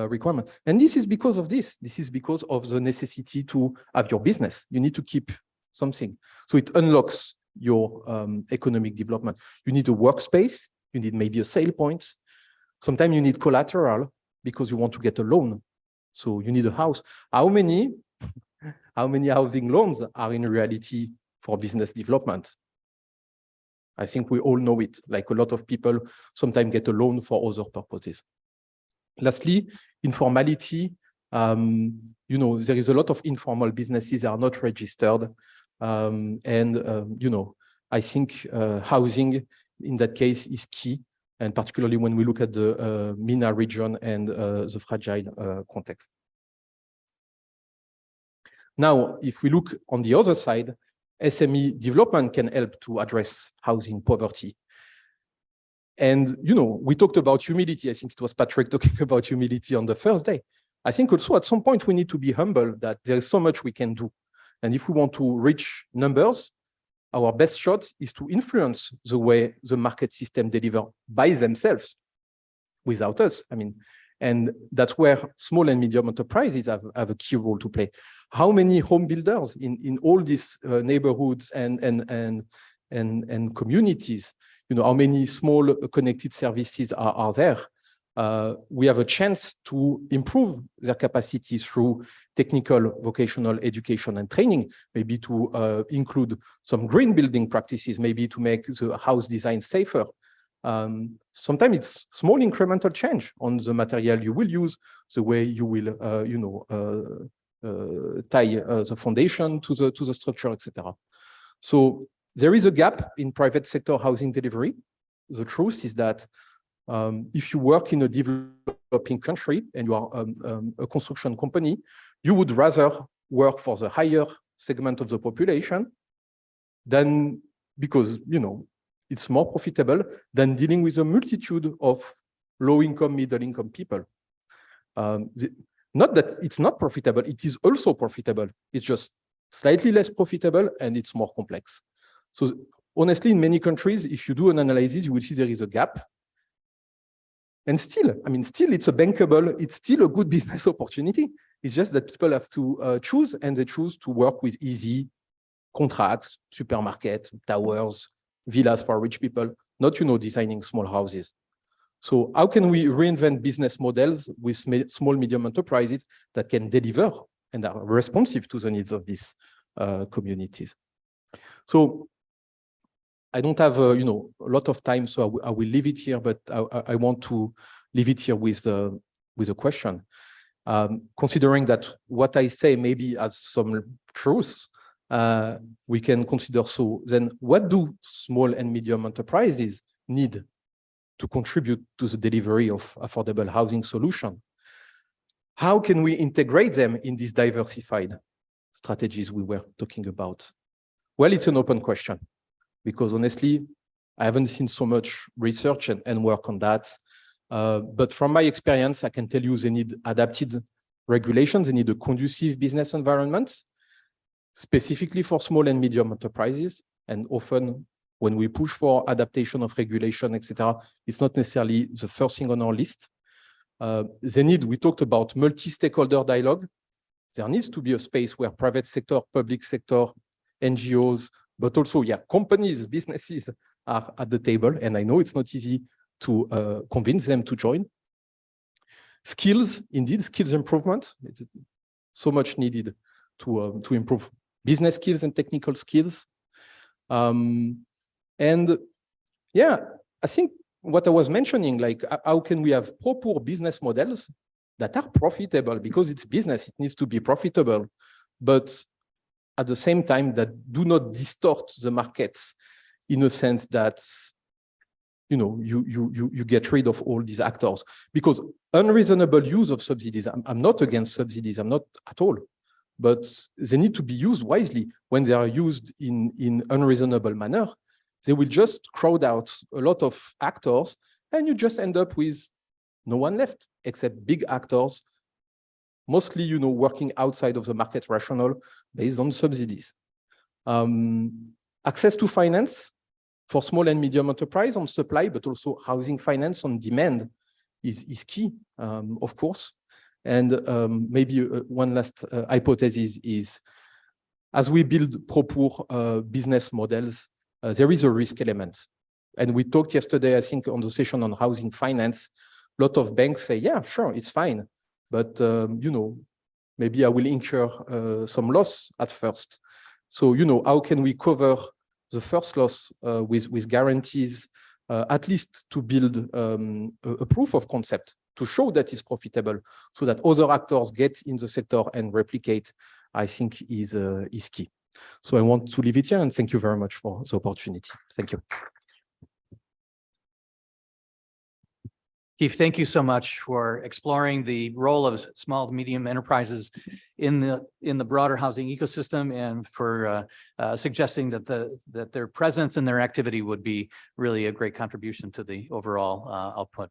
requirements. And this is because of this. This is because of the necessity to have your business. You need to keep something. So it unlocks your economic development. You need a workspace. You need maybe a sale point. Sometimes you need collateral because you want to get a loan. So you need a house. How many housing loans are in reality for business development? I think we all know it. Like a lot of people sometimes get a loan for other purposes. Lastly, informality. There is a lot of informal businesses that are not registered. I think housing in that case is key, and particularly when we look at the MENA region and the fragile context. Now, if we look on the other side, SME development can help to address housing poverty. And, we talked about humility. I think it was Patrick talking about humility on the first day. I think also at some point we need to be humble that there is so much we can do. And if we want to reach numbers, our best shot is to influence the way the market system deliver by themselves without us. And that's where small and medium enterprises have a key role to play. How many home builders in all these neighborhoods and communities, how many small connected services are there? We have a chance to improve their capacity through technical vocational education and training, maybe to include some green building practices, maybe to make the house design safer. Sometimes it's small incremental change on the material you will use, the way you will, tie the foundation to the structure, etc. So there is a gap in private sector housing delivery. The truth is that if you work in a developing country and you are a construction company, you would rather work for the higher segment of the population than because, it's more profitable than dealing with a multitude of low-income, middle-income people. Not that it's not profitable, it is also profitable. It's just slightly less profitable and it's more complex. So honestly, in many countries, if you do an analysis, you will see there is a gap. And still, it's a bankable, it's still a good business opportunity. It's just that people have to choose, and they choose to work with easy contracts, supermarket, towers, villas for rich people, not, designing small houses. So how can we reinvent business models with small, medium enterprises that can deliver and are responsive to the needs of these communities? So I don't have, a lot of time, so I will leave it here, but I want to leave it here with a question. Considering that what I say maybe has some truth, we can consider, so then what do small and medium enterprises need to contribute to the delivery of affordable housing solution? How can we integrate them in these diversified strategies we were talking about? Well, it's an open question, because honestly, I haven't seen so much research and work on that. But from my experience, I can tell you they need adapted regulations, they need a conducive business environment, specifically for small and medium enterprises. And often when we push for adaptation of regulation, etc., it's not necessarily the first thing on our list. We talked about multi-stakeholder dialogue. There needs to be a space where private sector, public sector, NGOs, but also, companies, businesses are at the table. And I know it's not easy to convince them to join. Skills, indeed, skills improvement. It's so much needed to improve business skills and technical skills. I think what I was mentioning, like how can we have proper business models that are profitable because it's business, it needs to be profitable, but at the same time that do not distort the markets in a sense that you get rid of all these actors. Because unreasonable use of subsidies, I'm not against subsidies, I'm not at all, but they need to be used wisely. When they are used in unreasonable manner, they will just crowd out a lot of actors, and you just end up with no one left except big actors, mostly working outside of the market rationale based on subsidies. Access to finance for small and medium enterprise on supply, but also housing finance on demand is key, of course. And maybe one last hypothesis is, as we build proper business models, there is a risk element. And we talked yesterday, I think, on the session on housing finance, a lot of banks say, yeah, sure, it's fine. But, maybe I will incur some loss at first. So, how can we cover the first loss with guarantees, at least to build a proof of concept to show that it's profitable, so that other actors get in the sector and replicate, I think is key. So I want to leave it here, and thank you very much for the opportunity. Thank you.
Keith, thank you so much for exploring the role of small to medium enterprises in the broader housing ecosystem, and for suggesting that their presence and their activity would be really a great contribution to the overall output.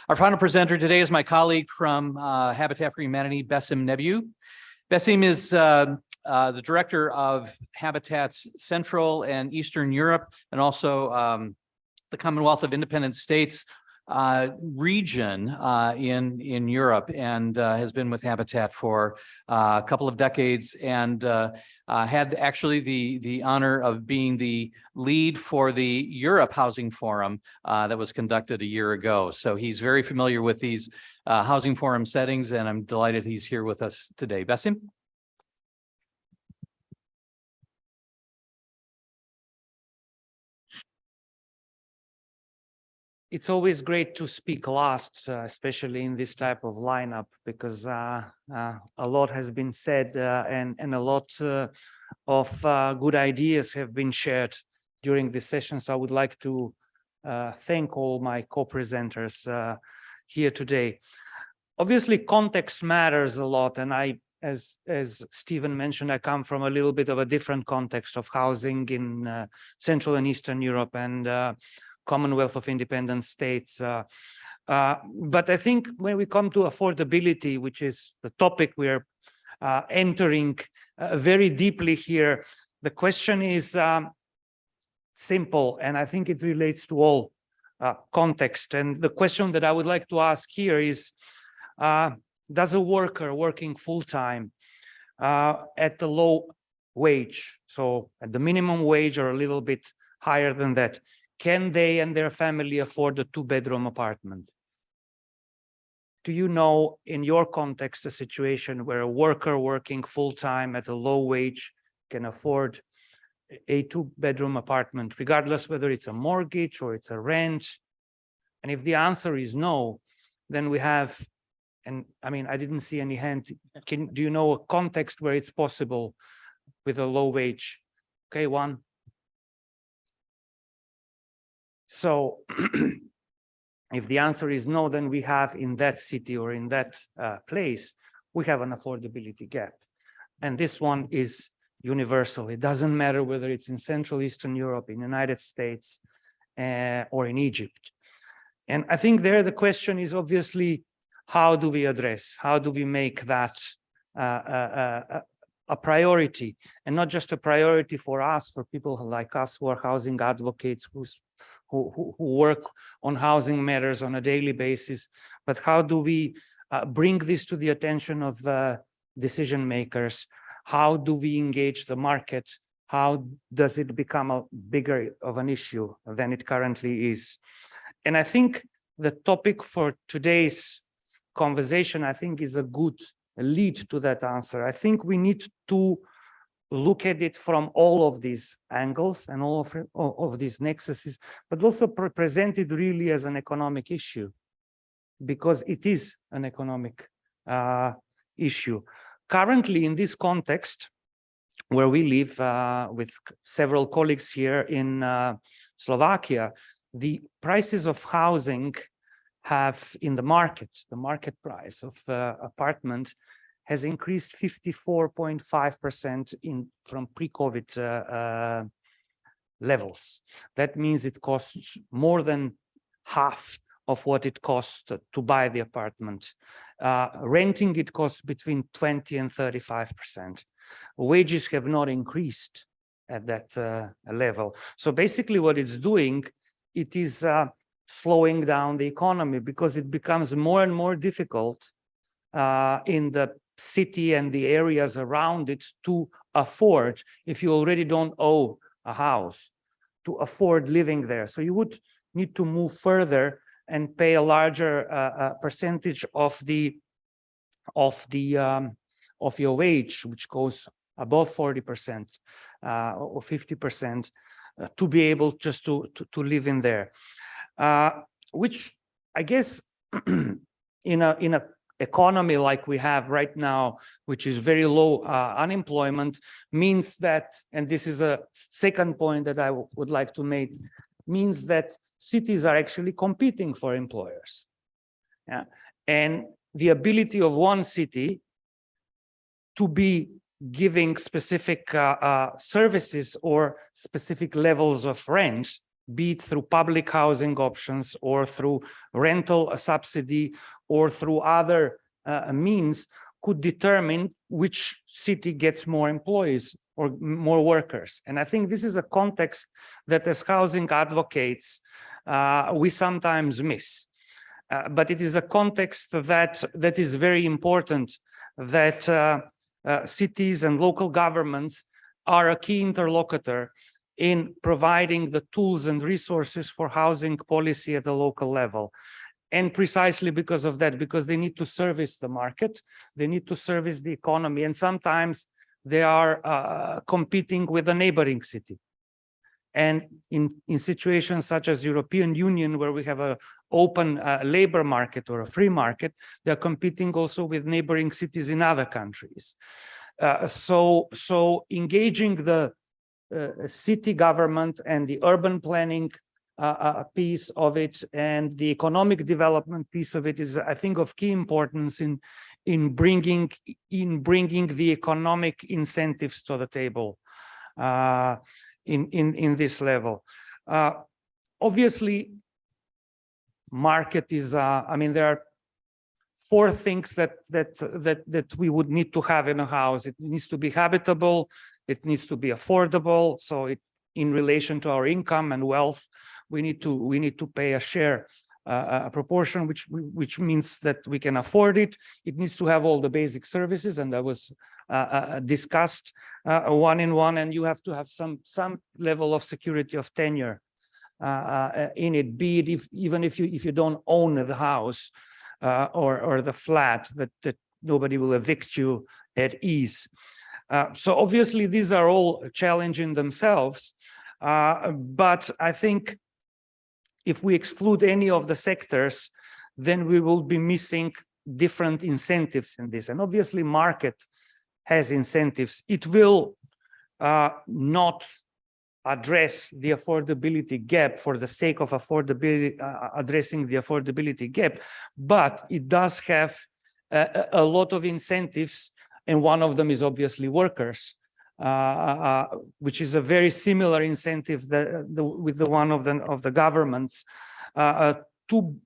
Our final presenter today is my colleague from Habitat for Humanity, Besim Nebiu. Besim is the director of Habitat's Central and Eastern Europe, and also the Commonwealth of Independent States region in Europe, and has been with Habitat for a couple of decades, and had actually the honor of being the lead for the Europe Housing Forum that was conducted a year ago. So he's very familiar with these housing forum settings, and I'm delighted he's here with us today. Besim?
It's always great to speak last, especially in this type of lineup, because a lot has been said and a lot of good ideas have been shared during this session. So I would like to thank all my co-presenters here today. Obviously, context matters a lot, and as Stephen mentioned, I come from a little bit of a different context of housing in Central and Eastern Europe and Commonwealth of Independent States. But I think when we come to affordability, which is the topic we're entering very deeply here, the question is simple, and I think it relates to all context. And the question that I would like to ask here is, does a worker working full-time at the low wage, so at the minimum wage or a little bit higher than that, can they and their family afford a two-bedroom apartment? Do you know in your context a situation where a worker working full-time at a low wage can afford a two-bedroom apartment, regardless whether it's a mortgage or it's a rent? And if the answer is no, then we have, and I mean, I didn't see any hand. Do you know a context where it's possible with a low wage? Okay, one. So if the answer is no, then we have in that city or in that place, we have an affordability gap. And this one is universal. It doesn't matter whether it's in Central Eastern Europe, in the United States, or in Egypt. And I think there the question is obviously, how do we address, how do we make that a priority, and not just a priority for us, for people like us who are housing advocates, who work on housing matters on a daily basis, but how do we bring this to the attention of decision makers? How do we engage the market? How does it become a bigger of an issue than it currently is? And I think the topic for today's conversation, I think, is a good lead to that answer. I think we need to look at it from all of these angles and all of these nexuses, but also present it really as an economic issue. because it is an economic issue. Currently, in this context, where we live with several colleagues here in Slovakia, the prices of housing have in the market price of apartment has increased 54.5% from pre-COVID levels. That means it costs more than half of what it costs to buy the apartment. Renting, it costs between 20 and 35%. Wages have not increased at that level. So basically what it's doing, it is slowing down the economy because it becomes more and more difficult in the city and the areas around it to afford, if you already don't own a house, to afford living there. So you would need to move further and pay a larger percentage of your wage, which goes above 40% or 50%, to be able just to live in there, which I guess in a economy like we have right now, which is very low unemployment, means that, and this is a second point that I would like to make, means that cities are actually competing for employers. Yeah. And the ability of one city to be giving specific services or specific levels of rent, be it through public housing options or through rental subsidy or through other means, could determine which city gets more employees or more workers. And I think this is a context that as housing advocates, we sometimes miss. But it is a context that is very important, that cities and local governments are a key interlocutor in providing the tools and resources for housing policy at the local level. And precisely because of that, because they need to service the market, they need to service the economy, and sometimes they are competing with a neighboring city. And in situations such as European Union, where we have an open labor market or a free market, they're competing also with neighboring cities in other countries. So engaging the city government and the urban planning piece of it and the economic development piece of it is, I think, of key importance in bringing the economic incentives to the table in this level. Obviously, market is, I mean, there are four things that we would need to have in a house. It needs to be habitable, it needs to be affordable. So in relation to our income and wealth, we need to pay a share, a proportion, which means that we can afford it. It needs to have all the basic services, and that was discussed one-on-one, and you have to have some level of security of tenure in it, be it even if you don't own the house or the flat, that nobody will evict you at ease. So obviously these are all challenging themselves, but I think if we exclude any of the sectors, then we will be missing different incentives in this. And obviously market has incentives. It will not address the affordability gap for the sake of affordability, addressing the affordability gap, but it does have a lot of incentives, and one of them is obviously workers, which is a very similar incentive with the one of the governments to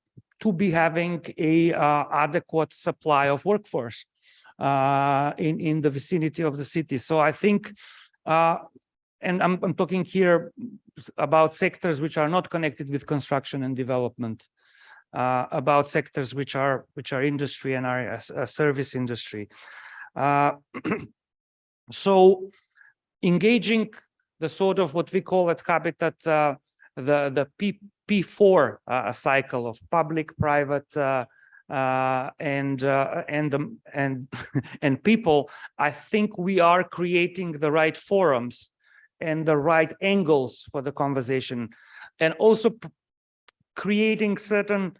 be having a adequate supply of workforce in the vicinity of the city. So I think, and I'm talking here about sectors which are not connected with construction and development, about sectors which are industry and are a service industry. So engaging the sort of what we call at Habitat the P4 cycle of public, private, and people, I think we are creating the right forums and the right angles for the conversation, and also creating certain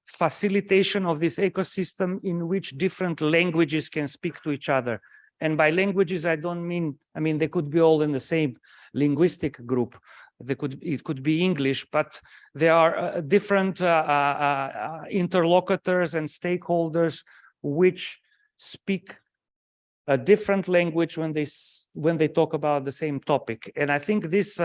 facilitation of this ecosystem in which different languages can speak to each other. And by languages, I don't mean, they could be all in the same linguistic group. It could be English, but there are different interlocutors and stakeholders which speak a different language when they talk about the same topic. And I think this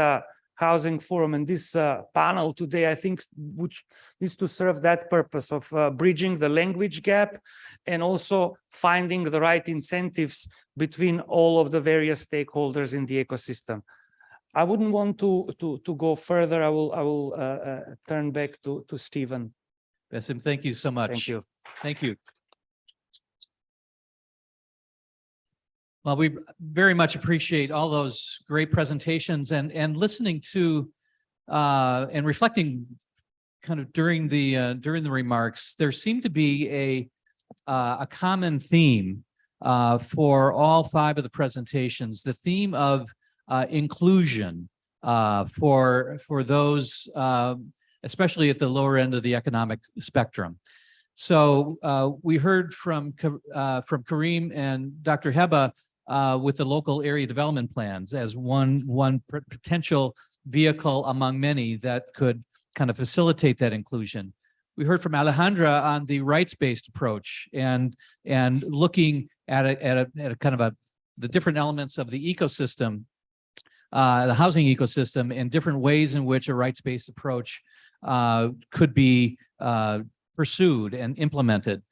housing forum and this panel today, I think, which needs to serve that purpose of bridging the language gap and also finding the right incentives between all of the various stakeholders in the ecosystem. I wouldn't want to go further. I will turn back to Stephen.
Bassem, thank you so much.
Thank you.
Thank you. Well, we very much appreciate all those great presentations and listening to and reflecting kind of during the remarks. There seemed to be a common theme for all 5 of the presentations, the theme of inclusion for those, especially at the lower end of the economic spectrum. So we heard from Karim and Dr. Heba with the local area development plans as one potential vehicle among many that could kind of facilitate that inclusion. We heard from Alejandra on the rights-based approach and looking at a kind of the different elements of the ecosystem, the housing ecosystem, and different ways in which a rights-based approach could be pursued and implemented.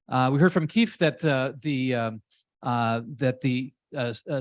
We heard from Keith that the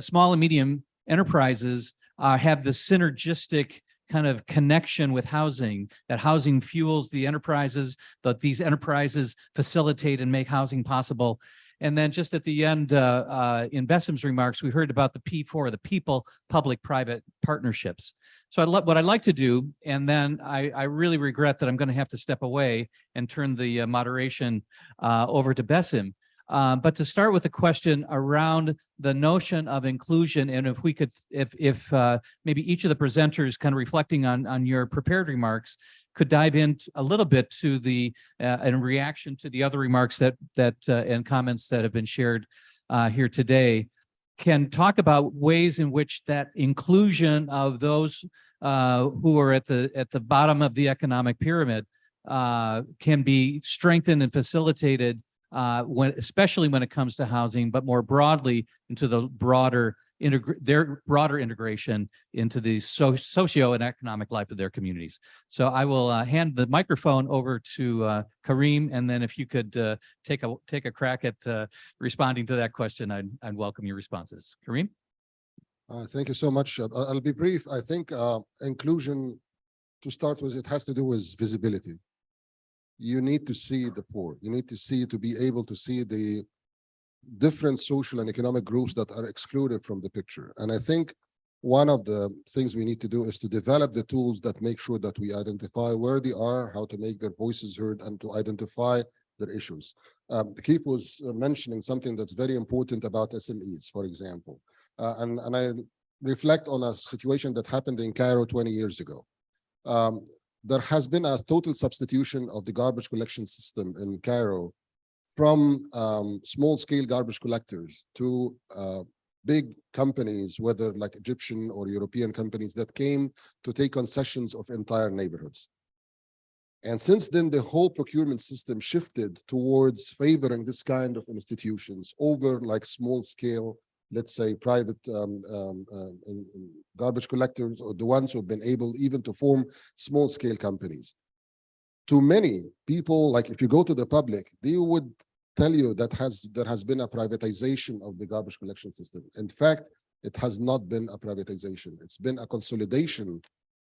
small and medium enterprises have the synergistic kind of connection with housing, that housing fuels the enterprises, that these enterprises facilitate and make housing possible. And then just at the end, in Bessem's remarks, we heard about the P4, the people, public-private partnerships. So what I'd like to do, and then I really regret that I'm going to have to step away and turn the moderation over to Bessem. But to start with a question around the notion of inclusion, and if we could, if maybe each of the presenters kind of reflecting on your prepared remarks could dive in a little bit to the in reaction to the other remarks that and comments that have been shared here today, can talk about ways in which that inclusion of those who are at the bottom of the economic pyramid can be strengthened and facilitated especially when it comes to housing, but more broadly into the broader integration into the socio and economic life of their communities. So I will hand the microphone over to Karim, and then if you could take a crack at responding to that question, I'd welcome your responses. Karim?
Thank you so much. I'll be brief. I think inclusion, to start with, it has to do with visibility. You need to see the poor. You need to be able to see the different social and economic groups that are excluded from the picture. And I think one of the things we need to do is to develop the tools that make sure that we identify where they are, how to make their voices heard, and to identify their issues. Keith was mentioning something that's very important about SMEs, for example. And I reflect on a situation that happened in Cairo 20 years ago. There has been a total substitution of the garbage collection system in Cairo from small-scale garbage collectors to big companies, whether like Egyptian or European companies, that came to take concessions of entire neighborhoods. And since then, the whole procurement system shifted towards favoring this kind of institutions over like small-scale, let's say, private garbage collectors, or the ones who've been able even to form small-scale companies. To many people, like if you go to the public, they would tell you that there has been a privatization of the garbage collection system. In fact, it has not been a privatization. It's been a consolidation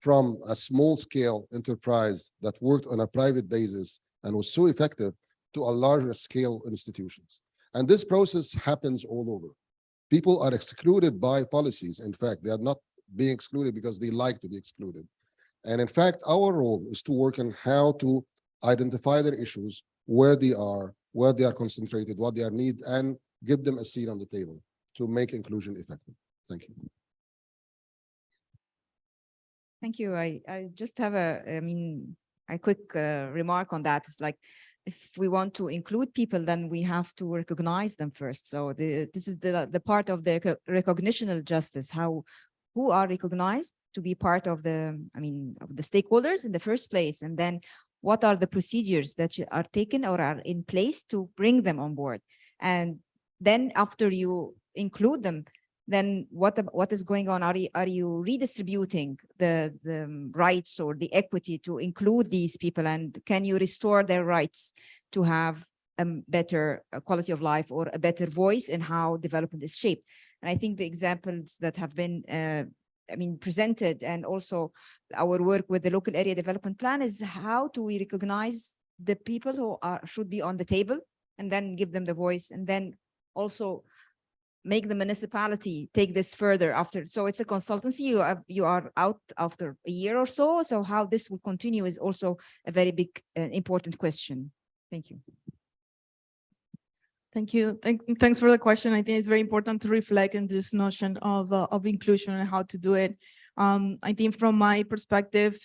from a small-scale enterprise that worked on a private basis and was so effective to a larger scale institutions. And this process happens all over. People are excluded by policies. In fact, they are not being excluded because they like to be excluded. And in fact, our role is to work on how to identify their issues, where they are concentrated, what they need, and give them a seat on the table to make inclusion effective. Thank you.
Thank you. I just have a quick remark on that is like, if we want to include people, then we have to recognize them first. So this is the part of the recognitional justice, who are recognized to be part of the, I mean, of the stakeholders in the first place, and then what are the procedures that are taken or are in place to bring them on board. And then after you include them, then what is going on? Are you redistributing the rights or the equity to include these people? And can you restore their rights to have a better quality of life or a better voice in how development is shaped? And I think the examples that have been presented, and also our work with the local area development plan, is how do we recognize the people who should be on the table, and then give them the voice, and then also make the municipality take this further after. So it's a consultancy. You are out after a year or so. So how this will continue is also a very big, important question. Thank you.
Thank you. Thanks for the question. I think it's very important to reflect on this notion of inclusion and how to do it. I think from my perspective,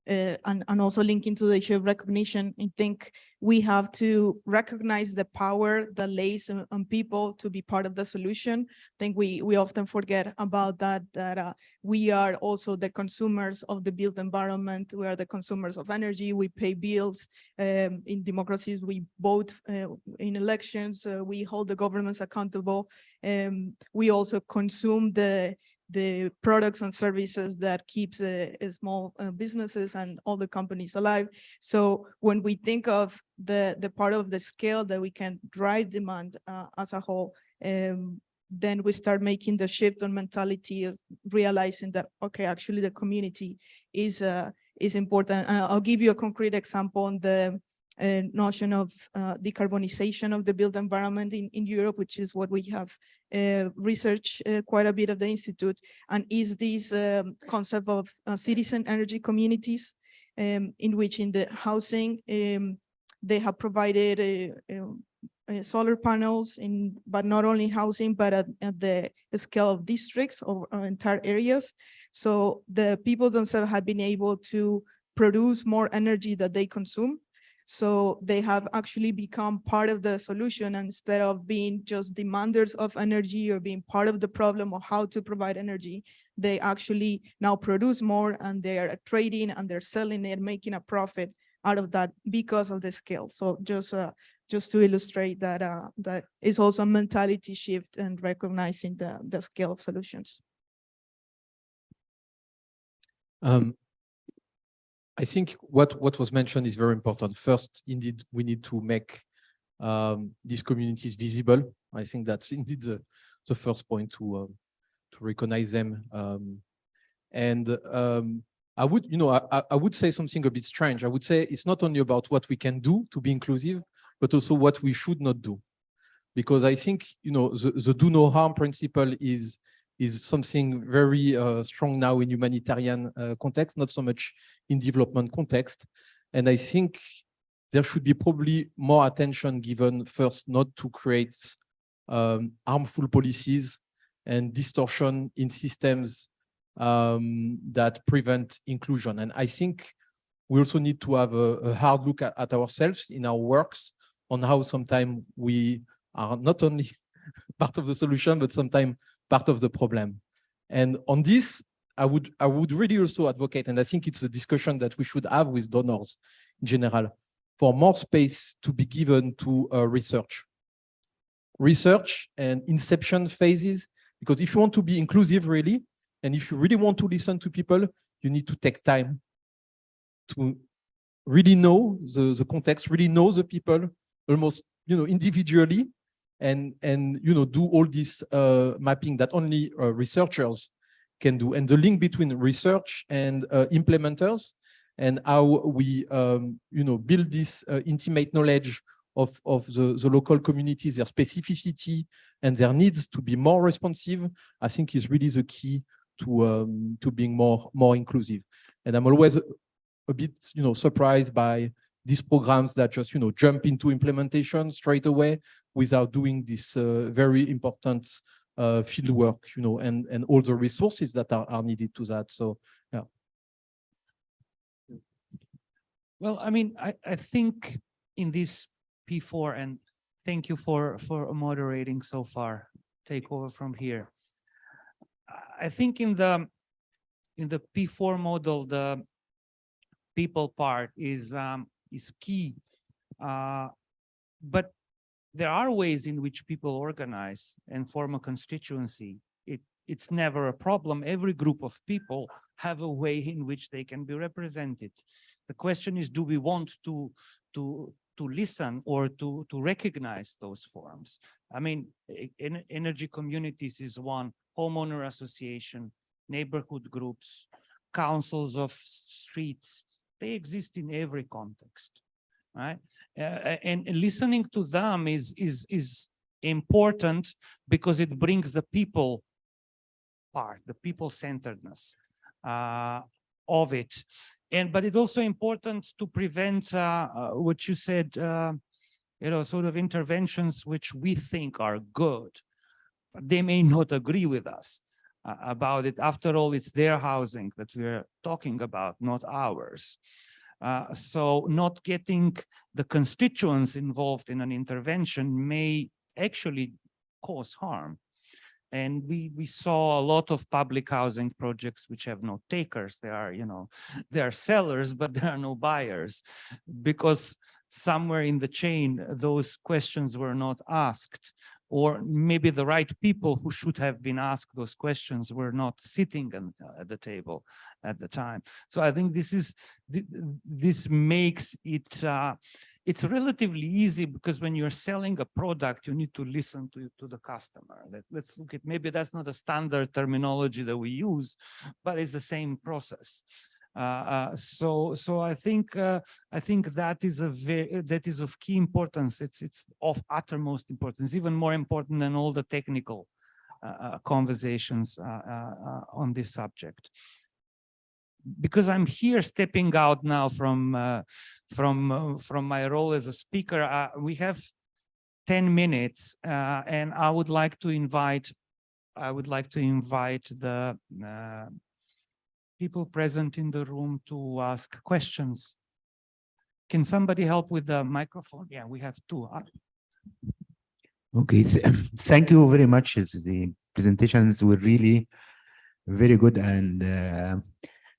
and also linking to the issue of recognition, I think we have to recognize the power that lays on people to be part of the solution. I think we often forget about that we are also the consumers of the built environment. We are the consumers of energy. We pay bills. In democracies, we vote in elections. We hold the governments accountable. We also consume the products and services that keeps small businesses and all the companies alive. So when we think of the part of the scale that we can drive demand as a whole, then we start making the shift on mentality of realizing that, okay, actually the community is important. And I'll give you a concrete example on the notion of decarbonization of the built environment in Europe, which is what we have researched quite a bit of the Institute, and is this concept of citizen energy communities, in which in the housing, they have provided solar panels, but not only housing, but at the scale of districts or entire areas. So the people themselves have been able to produce more energy that they consume. So they have actually become part of the solution, and instead of being just demanders of energy or being part of the problem of how to provide energy, they actually now produce more, and they are trading and they're selling it, making a profit out of that because of the scale. So just to illustrate that that is also a mentality shift and recognizing the scale of solutions.
I think what was mentioned is very important. First, indeed, we need to make these communities visible. I think that's indeed the first point to recognize them. I would say something a bit strange. I would say it's not only about what we can do to be inclusive, but also what we should not do. Because I think, the do no harm principle is something very strong now in humanitarian context, not so much in development context. And I think there should be probably more attention given first not to create harmful policies and distortion in systems that prevent inclusion. And I think we also need to have a hard look at ourselves in our works on how sometimes we are not only part of the solution, but sometimes part of the problem. And on this, I would really also advocate, and I think it's a discussion that we should have with donors in general, for more space to be given to research and inception phases. Because if you want to be inclusive really, and if you really want to listen to people, you need to take time to really know the context, really know the people, almost individually, and do all this mapping that only researchers can do, and the link between research and implementers, and how we build this intimate knowledge of the local communities, their specificity and their needs to be more responsive, I think is really the key to being more inclusive. And I'm always a bit surprised by these programs that just jump into implementation straight away without doing this very important field work, and all the resources that are needed to that. So yeah.
Well, I mean, I think in this P4, and thank you for moderating so far, take over from here. I think in the P4 model, the people part is key. But there are ways in which people organize and form a constituency. It's never a problem. Every group of people have a way in which they can be represented. The question is, do we want to listen or to recognize those forms? I mean, energy communities is one, homeowner association, neighborhood groups, councils of streets. They exist in every context, right? And listening to them is important because it brings the people part, the people-centeredness of it. But it's also important to prevent what you said, sort of interventions which we think are good, but they may not agree with us about it. After all, it's their housing that we're talking about, not ours. So not getting the constituents involved in an intervention may actually cause harm. And we saw a lot of public housing projects which have no takers. They are, they are sellers, but there are no buyers, because somewhere in the chain, those questions were not asked, or maybe the right people who should have been asked those questions were not sitting at the table at the time. So I think this makes it it's relatively easy, because when you're selling a product, you need to listen to the customer. Let's look at, maybe that's not a standard terminology that we use, but it's the same process. So I think that is of key importance. It's of uttermost importance, even more important than all the technical conversations on this subject. Because I'm here stepping out now from my role as a speaker, we have 10 minutes, and I would like to invite the people present in the room to ask questions. Can somebody help with the microphone? Yeah, we have two.
Okay, thank you very much. The presentations were really very good and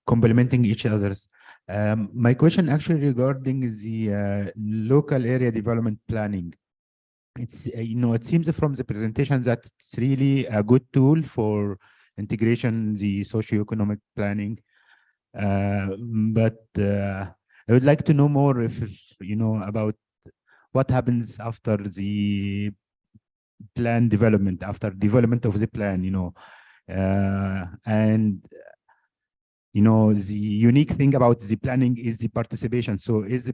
complementing each other's. My question actually regarding the local area development planning. It's it seems from the presentation that it's really a good tool for integration, the socioeconomic planning. But I would like to know more if about what happens after the plan development, after development of the plan, and the unique thing about the planning is the participation. So is the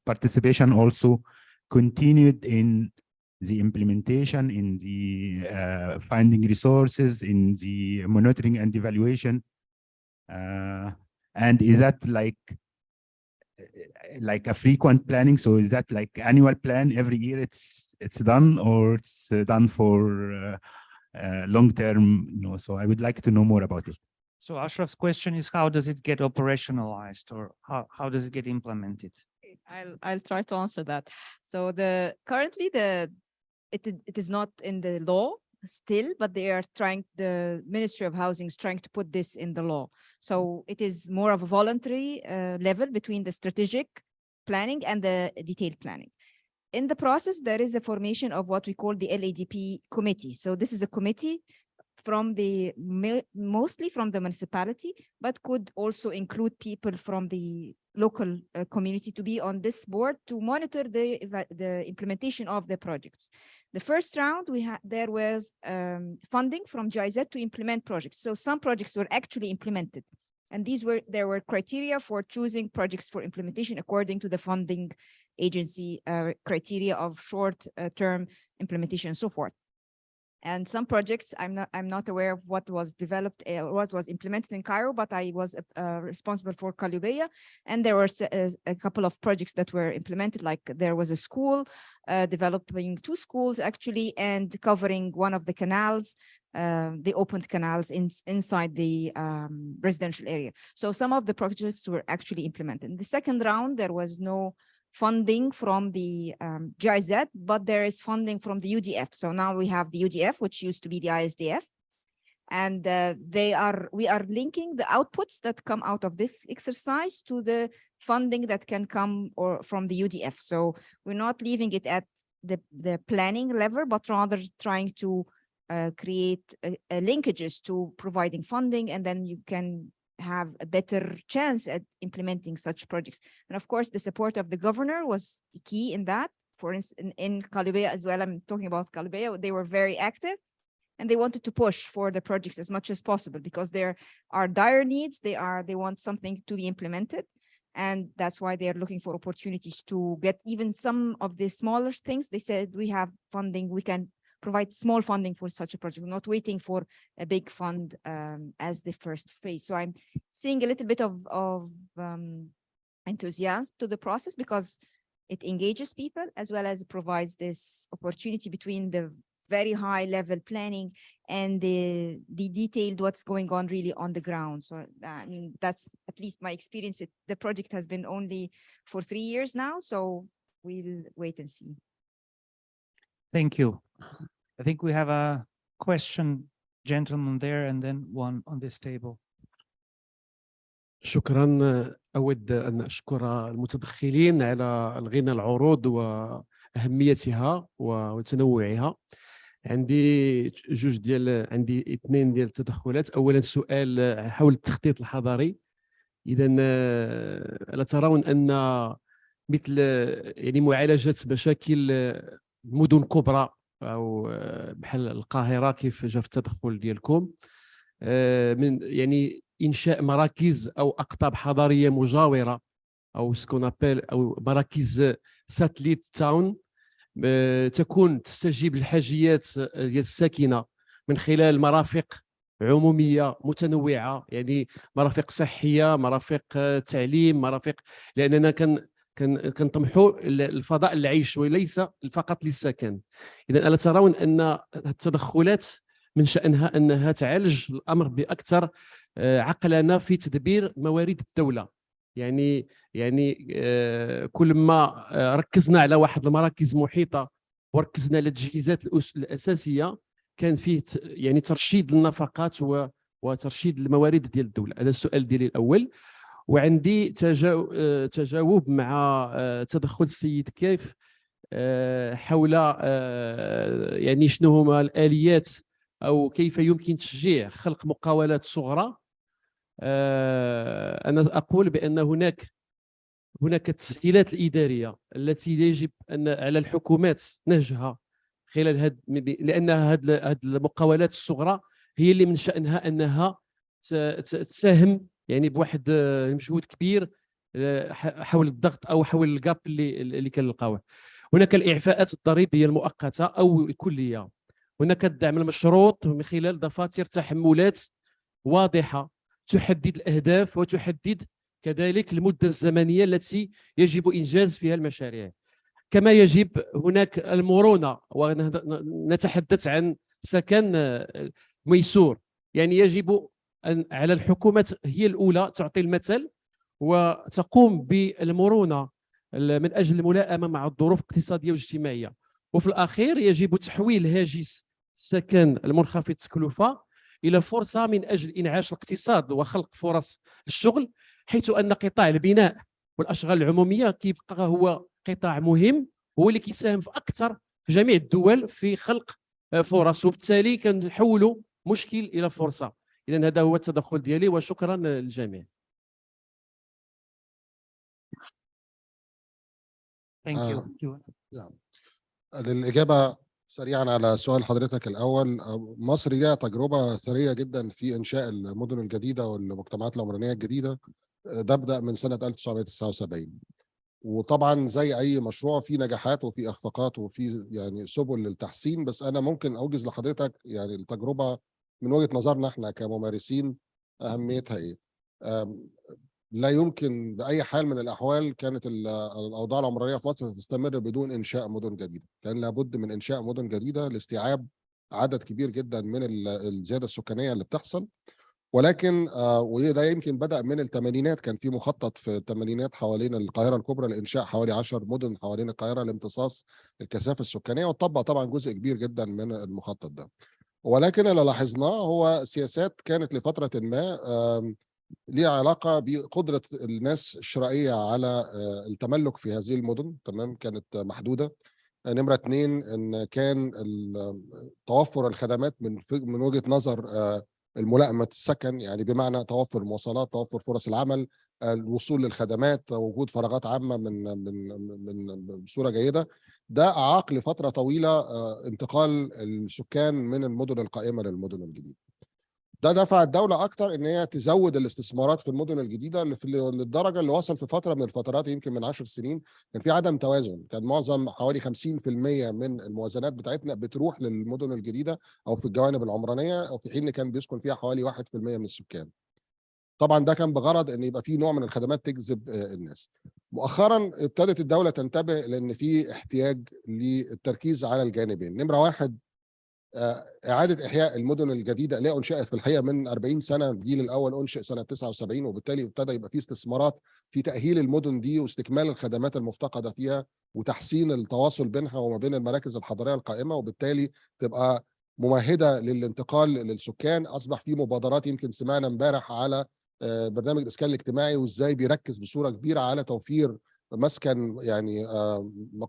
participation also continued in the implementation, in the finding resources, in the monitoring and evaluation? And is that like a frequent planning? So is that like annual plan every year it's done, or it's done for long term? So I would like to know more about it.
So Ashraf's question is, how does it get operationalized, or how does it get implemented?
I'll try to answer that. So currently it is not in the law still, but the Ministry of Housing is trying to put this in the law. So it is more of a voluntary level between the strategic planning and the detailed planning. In the process, there is a formation of what we call the LADP committee. So this is a committee from mostly from the municipality, but could also include people from the local community to be on this board to monitor the implementation of the projects. The first round there was funding from GIZ to implement projects. So some projects were actually implemented, and there were criteria for choosing projects for implementation according to the funding agency criteria of short-term implementation and so forth. And some projects, I'm not aware of what was developed or what was implemented in Cairo, but I was responsible for Kalubeya, and there were a couple of projects that were implemented. Like there was a school developing 2 schools actually, and covering one of the canals they opened canals inside the residential area. So some of the projects were actually implemented. In the second round, there was no funding from the GIZ, but there is funding from the UDF. So now we have the UDF, which used to be the ISDF. And we are linking the outputs that come out of this exercise to the funding that can come from the UDF. So we're not leaving it at the planning level, but rather trying to create linkages to providing funding, and then you can have a better chance at implementing such projects. And of course, the support of the governor was key in that. For instance, in Qalibiyya as well, I'm talking about Qalibiyya, they were very active and they wanted to push for the projects as much as possible because there are dire needs. They want something to be implemented. And that's why they're looking for opportunities to get even some of the smaller things. They said, we have funding, we can provide small funding for such a project, not waiting for a big fund as the first phase. So I'm seeing a little bit of enthusiasm to the process because it engages people as well as provides this opportunity between the very high level planning and the detailed what's going on really on the ground. So I mean, that's at least my experience. The project has been only for 3 years now, so we'll wait and see.
Thank you. I think we have a question, gentleman there, and then one on this table.
شكرا. أود أن أشكر المتدخلين على الغنى العروض وأهميتها وتنوعها. عندي عندي 2 ديال التدخلات. أولا سؤال حول التخطيط الحضري. إذا ألا ترون أن مثل يعني معالجة مشاكل مدن كبرى أو بحال القاهرة كيف جا في التدخل ديالكم من يعني إنشاء مراكز أو أقطاب حضرية مجاورة أو سكونابيل أو مراكز ساتليت تاون تكون تستجيب للحاجيات ديال الساكنة من خلال مرافق عمومية متنوعة، يعني مرافق صحية، مرافق تعليم، مرافق، لأننا كنطمحوا الفضاء للعيش وليس فقط للسكن. إذا ألا ترون أن التدخلات من شأنها أنها تعالج الأمر بأكثر عقلنة في تدبير موارد الدولة؟ يعني كل ما ركزنا على واحد المراكز محيطة وركزنا على التجهيزات الأساسية كان فيه يعني ترشيد للنفقات وترشيد الموارد ديال الدولة. هذا السؤال ديالي الأول. وعندي تجاوب مع تدخل السيد كيف حول يعني شنو هما الآليات أو كيف يمكن تشجيع خلق مقاولات صغرى. أنا أقول بأن هناك التسهيلات الإدارية التي يجب أن على الحكومات نهجها خلال لأن هذه المقاولات الصغرى هي اللي من شأنها أنها تساهم يعني بواحد مجهود كبير حول الضغط أو حول الجاب اللي كنلقاوه. هناك الإعفاءات الضريبية المؤقتة أو الكلية. هناك الدعم المشروط من خلال دفاتر تحملات واضحة تحدد الأهداف وتحدد كذلك المدة الزمنية التي يجب إنجاز فيها المشاريع. كما يجب هناك المرونة، ونتحدث عن سكن ميسور. يعني يجب أن على الحكومة هي الأولى تعطي المثل وتقوم بالمرونة من أجل الملائمة مع الظروف الاقتصادية والاجتماعية. وفي الأخير يجب تحويل هاجس السكن المنخفض التكلفة إلى فرصة من أجل إنعاش الاقتصاد وخلق فرص الشغل، حيث أن قطاع البناء والأشغال العمومية كيبقى هو قطاع مهم، هو اللي كيساهم في أكثر في جميع الدول في خلق فرص، وبالتالي كنحولوا مشكل إلى فرصة. إذن هذا هو التدخل ديالي وشكرا للجميع.
Thank you.
للإجابة سريعا على سؤال حضرتك الأول، مصر ليها تجربة ثرية جدا في إنشاء المدن الجديدة والمجتمعات العمرانية الجديدة. ده بدأ من سنة 1979، وطبعا زي أي مشروع في نجاحات وفي إخفاقات وفي يعني سبل للتحسين. بس أنا ممكن أوجز لحضرتك يعني التجربة من وجهة نظرنا إحنا كممارسين أهميتها إيه. لا يمكن بأي حال من الأحوال كانت الأوضاع العمرانية في مصر تستمر بدون إنشاء مدن جديدة. كان لابد من إنشاء مدن جديدة لاستيعاب عدد كبير جدا من الزياده السكانيه اللي بتحصل. ولكن وده يمكن بدأ من الثمانينات، كان في مخطط في الثمانينات حوالين القاهرة الكبرى لإنشاء حوالي 10 مدن حوالين القاهرة لامتصاص الكثافة السكانية، وطبق طبعا جزء كبير جدا من المخطط ده. ولكن اللي لاحظناه هو سياسات كانت لفترة ما ليها علاقة بقدرة الناس الشرائية على التملك في هذه المدن، تمام، كانت محدودة. نمرة 2 ان كان توفر الخدمات من وجهة نظر الملائمة السكن، يعني بمعنى توفر المواصلات، توفر فرص العمل، الوصول للخدمات، وجود فراغات عامة بصورة جيدة. ده أعاق لفترة طويلة انتقال السكان من المدن القائمة للمدن الجديدة. ده دفع الدولة أكتر إن هي تزود الاستثمارات في المدن الجديدة للدرجة اللي وصل في فترة من الفترات، يمكن من 10 سنين، كان في عدم توازن. كان معظم حوالي 50% من الموازنات بتاعتنا بتروح للمدن الجديدة أو في الجوانب العمرانية، أو في حين كان بيسكن فيها حوالي 1% من السكان. طبعا ده كان بغرض ان يبقى في نوع من الخدمات تجذب الناس. مؤخرا ابتدت الدولة تنتبه لان في احتياج للتركيز على الجانبين. نمرة 1 إعادة إحياء المدن الجديدة اللي أنشئت في الحقيقة من 40 سنة. الجيل الأول أنشئ سنة 79، وبالتالي ابتدى يبقى في استثمارات في تأهيل المدن دي واستكمال الخدمات المفتقدة فيها وتحسين التواصل بينها وما بين المراكز الحضرية القائمة، وبالتالي تبقى ممهدة للانتقال للسكان. أصبح في مبادرات، يمكن سمعنا امبارح على برنامج الإسكان الاجتماعي وإزاي بيركز بصورة كبيرة على توفير مسكن يعني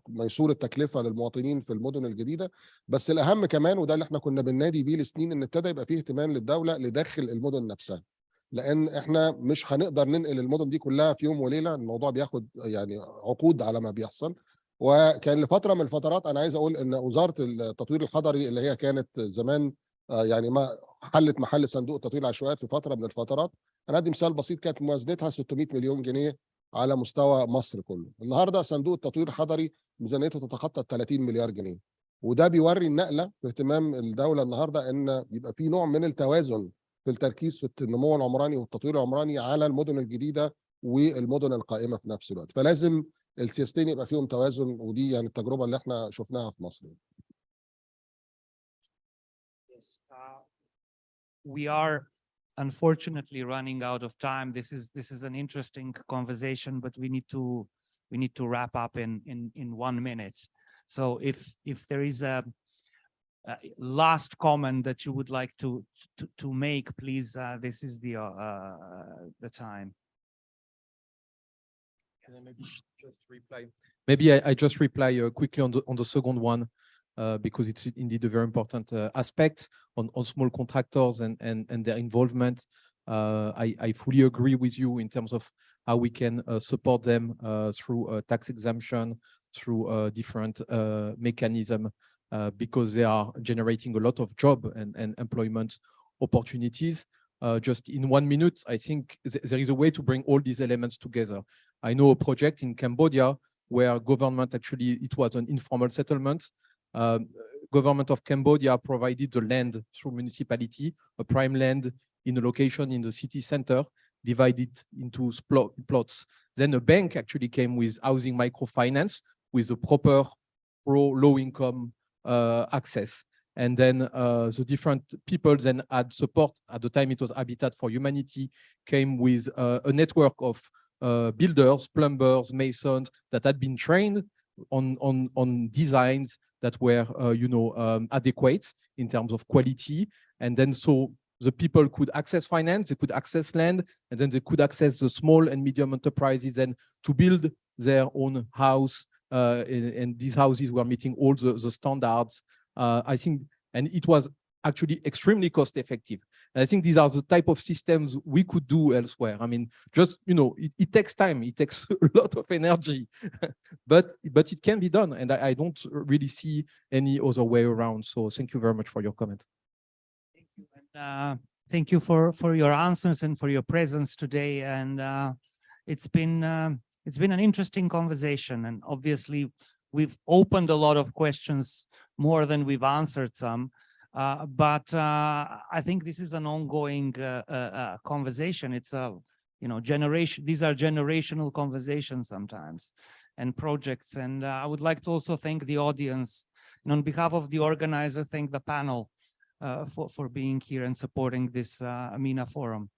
ميسور التكلفة للمواطنين في المدن الجديدة. بس الاهم كمان، وده اللي احنا كنا بننادي بيه لسنين، ان ابتدى يبقى فيه اهتمام للدوله لداخل المدن نفسها، لان احنا مش هنقدر ننقل المدن دي كلها في يوم وليله. الموضوع بياخد يعني عقود على ما بيحصل. وكان لفتره من الفترات انا عايز اقول ان وزاره التطوير الحضري اللي هي كانت زمان يعني ما حلت محل صندوق التطوير العشوائيات في فتره من الفترات. انا ادي مثال بسيط، كانت موازنتها 600 مليون جنيه على مستوى مصر كله. النهارده صندوق التطوير الحضري ميزانيته تتخطى 30 مليار جنيه. وده بيوري النقله في اهتمام الدوله النهارده ان يبقى في نوع من التوازن في التركيز في النمو العمراني والتطوير العمراني على المدن الجديده والمدن القائمه في نفس الوقت. فلازم السياستين يبقى فيهم توازن، ودي يعني التجربه اللي احنا شفناها في مصر.
We are unfortunately running out of time. This is an interesting conversation, but we need to wrap up in 1 minute. So if there is a last comment that you would like to make, please, this is the time.
Can I maybe just reply? Maybe I just reply quickly on the second one, because it's indeed a very important aspect on small contractors and their involvement. I fully agree with you in terms of how we can support them through tax exemption, through different mechanism, because they are generating a lot of job and employment opportunities. Just in 1 minute, I think there is a way to bring all these elements together. I know a project in Cambodia where government, actually, it was an informal settlement. Government of Cambodia provided the land through municipality, a prime land in a location in the city center, divided into plots. Then a bank actually came with housing microfinance with the proper low income access. And then the different people then had support. At the time it was Habitat for Humanity, came with a network of builders, plumbers, masons that had been trained on designs that were adequate in terms of quality. And then so the people could access finance, they could access land, and then they could access the small and medium enterprises and to build their own house. And these houses were meeting all the standards. I think, and it was actually extremely cost effective. And I think these are the type of systems we could do elsewhere. I mean, just, it takes time, it takes a lot of energy, but it can be done. And I don't really see any other way around. So thank you very much for your comment.
Thank you. And thank you for your answers and for your presence today. And it's been an interesting conversation. And obviously, we've opened a lot of questions, more than we've answered some. But I think this is an ongoing conversation. It's a, generation. These are generational conversations sometimes. and projects. And I would like to also thank the audience. And on behalf of the organizer, thank the panel for being here and supporting this MENA forum.